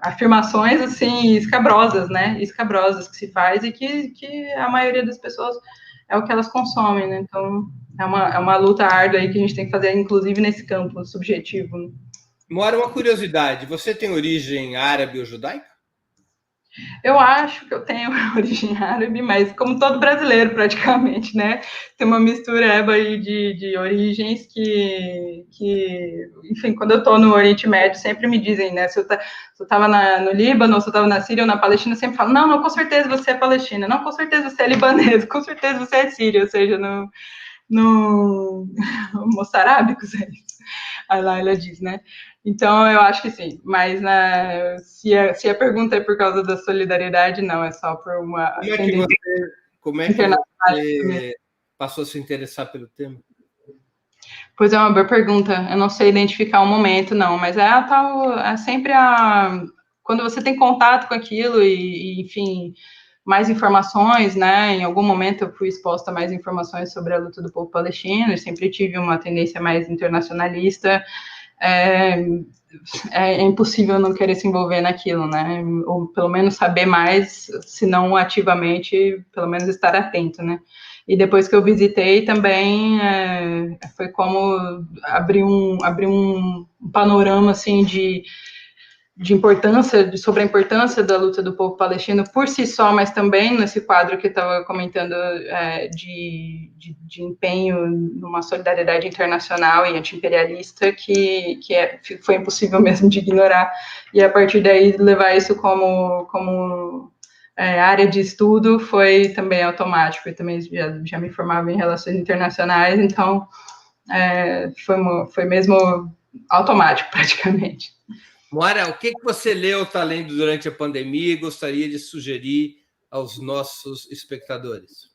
afirmações, assim, escabrosas, né, escabrosas que se faz e que a maioria das pessoas é o que elas consomem, né? Então, é uma luta árdua aí que a gente tem que fazer, inclusive, nesse campo subjetivo. Né? Mora, uma curiosidade, você tem origem árabe ou judaica? Eu acho que eu tenho origem árabe, mas como todo brasileiro, praticamente, né? Tem uma mistureba aí de origens que, enfim, quando eu estou no Oriente Médio, sempre me dizem, né? Se eu estava no Líbano, se eu estava na Síria ou na Palestina, sempre falam, não, com certeza você é palestina, não, com certeza você é libanês, com certeza você é síria, ou seja, no moçarábicos, a Laila diz, né? Então, eu acho que sim, mas se a pergunta é por causa da solidariedade, não, é só por uma como é que você passou a se interessar pelo tema? Pois é, uma boa pergunta. Eu não sei identificar um momento, não, mas é sempre quando você tem contato com aquilo enfim, mais informações, né? Em algum momento eu fui exposta a mais informações sobre a luta do povo palestino, eu sempre tive uma tendência mais internacionalista. É impossível não querer se envolver naquilo, né? Ou pelo menos saber mais, se não ativamente, pelo menos estar atento, né? E depois que eu visitei também foi como abrir um panorama assim de importância, sobre a importância da luta do povo palestino por si só, mas também nesse quadro que eu estava comentando de empenho numa solidariedade internacional e anti-imperialista que foi impossível mesmo de ignorar, e a partir daí levar isso como área de estudo foi também automático, e também já me formava em relações internacionais, então foi mesmo automático praticamente. Moara, o que você leu, está lendo durante a pandemia e gostaria de sugerir aos nossos espectadores?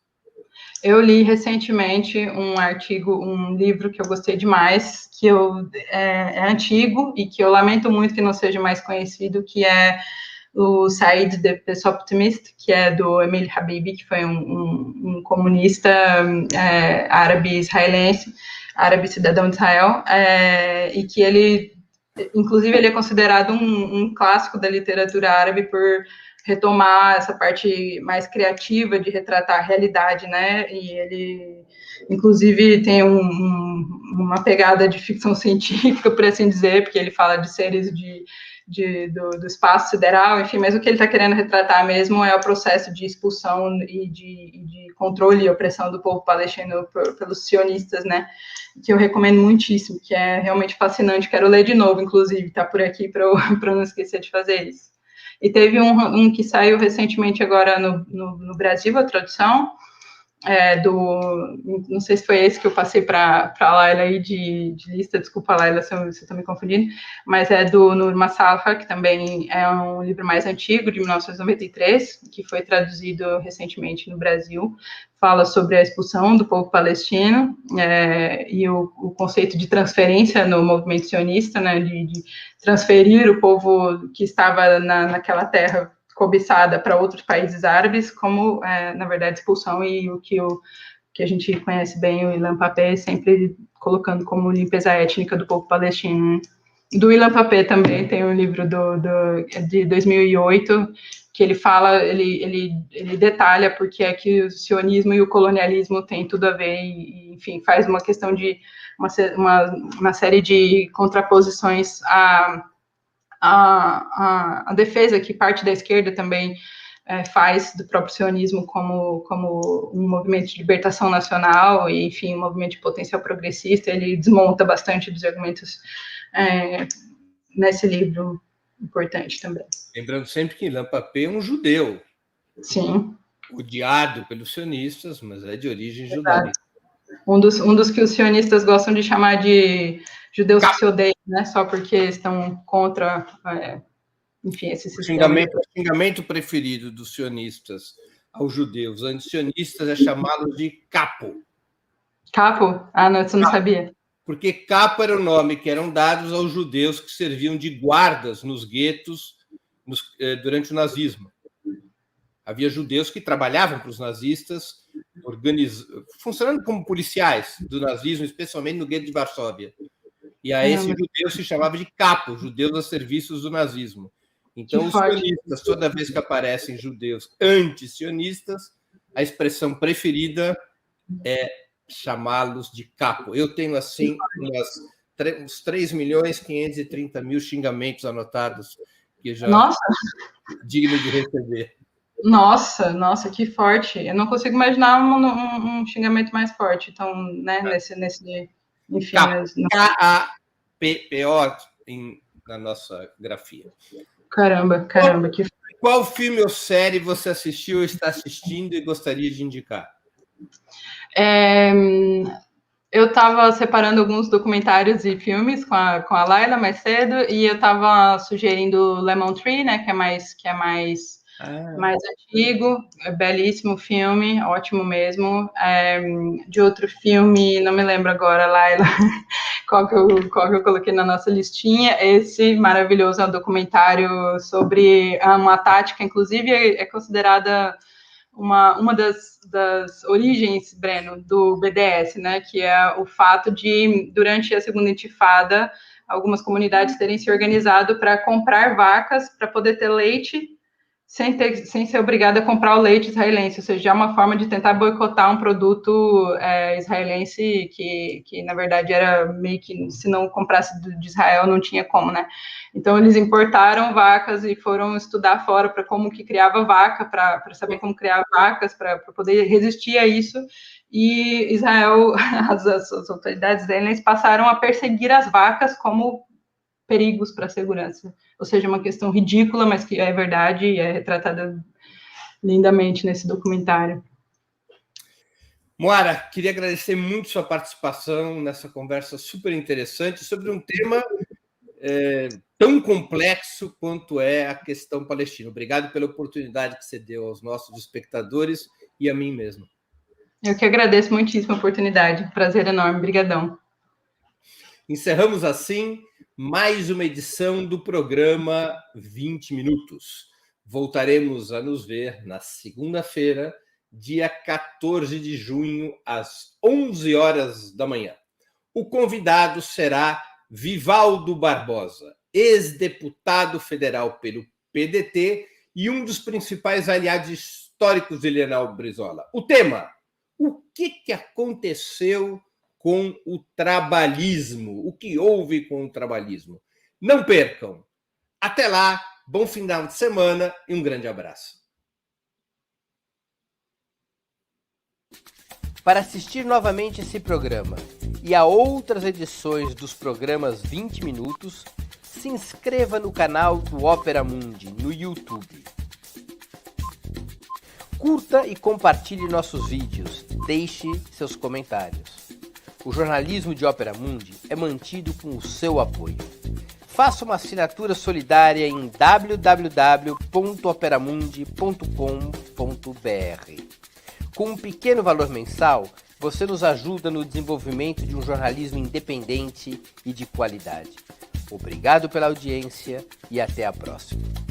Eu li recentemente um livro que eu gostei demais, que é antigo e que eu lamento muito que não seja mais conhecido, que é o Said the Pessimist, que é do Emil Habibi, que foi um comunista árabe israelense, árabe cidadão de Israel, e que ele é considerado um clássico da literatura árabe por retomar essa parte mais criativa de retratar a realidade, né? E ele, inclusive, tem uma pegada de ficção científica, por assim dizer, porque ele fala de seres do espaço sideral, enfim, mas o que ele está querendo retratar mesmo é o processo de expulsão e de controle e opressão do povo palestino pelos sionistas, né? Que eu recomendo muitíssimo, que é realmente fascinante, quero ler de novo, inclusive, tá por aqui para eu não esquecer de fazer isso. E teve um que saiu recentemente agora no Brasil, a tradução, não sei se foi esse que eu passei para a Laila aí de lista, desculpa, Laila, se eu estou me confundindo, mas é do Nur Masalha, que também é um livro mais antigo, de 1993, que foi traduzido recentemente no Brasil, fala sobre a expulsão do povo palestino e o conceito de transferência no movimento sionista, né, de transferir o povo que estava naquela terra cobiçada para outros países árabes, como, na verdade, expulsão e o que a gente conhece bem, o Ilan Pappé, sempre colocando como limpeza étnica do povo palestino. Do Ilan Pappé também tem um livro de 2008, que ele fala, ele detalha porque é que o sionismo e o colonialismo têm tudo a ver e enfim, faz uma questão de uma série de contraposições a defesa que parte da esquerda também faz do próprio sionismo como um movimento de libertação nacional e, enfim, um movimento de potencial progressista. Ele desmonta bastante dos argumentos nesse livro importante também. Lembrando sempre que Ilan Pappé é um judeu. Sim. Odiado pelos sionistas, mas é de origem judaica. Um dos que os sionistas gostam de chamar de judeus que se odeiam, né? Só porque estão contra, enfim, esse sistema. O xingamento preferido dos sionistas aos judeus antisionistas é chamá-los de capo. Capo? Ah, não, você não sabia. Porque capo era o nome que eram dados aos judeus que serviam de guardas nos guetos durante o nazismo. Havia judeus que trabalhavam para os nazistas, funcionando como policiais do nazismo, especialmente no gueto de Varsóvia. E a esse judeu se chamava de capo, judeus a serviços do nazismo. Então, os sionistas, toda vez que aparecem judeus anti-sionistas, a expressão preferida é chamá-los de capo. Eu tenho, assim, uns 3.530.000 xingamentos anotados, que já digno de receber. Nossa, que forte. Eu não consigo imaginar um xingamento mais forte. Então, né, nesse enfim... K-A-P-P-O na nossa grafia. Caramba. Qual filme ou série você assistiu ou está assistindo e gostaria de indicar? Eu estava separando alguns documentários e filmes com a Laila mais cedo, e eu estava sugerindo Lemon Tree, né, que é mais antigo, belíssimo filme, ótimo mesmo. De outro filme, não me lembro agora, Laila, qual que eu coloquei na nossa listinha. Esse maravilhoso é um documentário sobre uma tática, inclusive é considerada uma das origens, Breno, do BDS, né, que é o fato de, durante a Segunda Intifada, algumas comunidades terem se organizado para comprar vacas para poder ter leite sem ser obrigada a comprar o leite israelense, ou seja, é uma forma de tentar boicotar um produto israelense que, na verdade, era meio que, se não comprasse de Israel, não tinha como, né? Então, eles importaram vacas e foram estudar fora para como que criava vaca, para saber como criar vacas, para poder resistir a isso, e Israel, as autoridades israelenses passaram a perseguir as vacas como perigos para a segurança. Ou seja, uma questão ridícula, mas que é verdade e é retratada lindamente nesse documentário. Moara, queria agradecer muito sua participação nessa conversa super interessante sobre um tema tão complexo quanto é a questão palestina. Obrigado pela oportunidade que você deu aos nossos espectadores e a mim mesmo. Eu que agradeço muitíssimo a oportunidade. Prazer enorme. Brigadão. Encerramos assim mais uma edição do programa 20 Minutos. Voltaremos a nos ver na segunda-feira, dia 14 de junho, às 11 horas da manhã. O convidado será Vivaldo Barbosa, ex-deputado federal pelo PDT e um dos principais aliados históricos de Leonel Brizola. O tema: o que aconteceu com o trabalhismo? O que houve com o trabalhismo? Não percam! Até lá, bom final de semana e um grande abraço. Para assistir novamente esse programa e a outras edições dos programas 20 Minutos, se inscreva no canal do Opera Mundi no YouTube. Curta e compartilhe nossos vídeos. Deixe seus comentários. O jornalismo de Opera Mundi é mantido com o seu apoio. Faça uma assinatura solidária em www.operamundi.com.br. Com um pequeno valor mensal, você nos ajuda no desenvolvimento de um jornalismo independente e de qualidade. Obrigado pela audiência e até a próxima.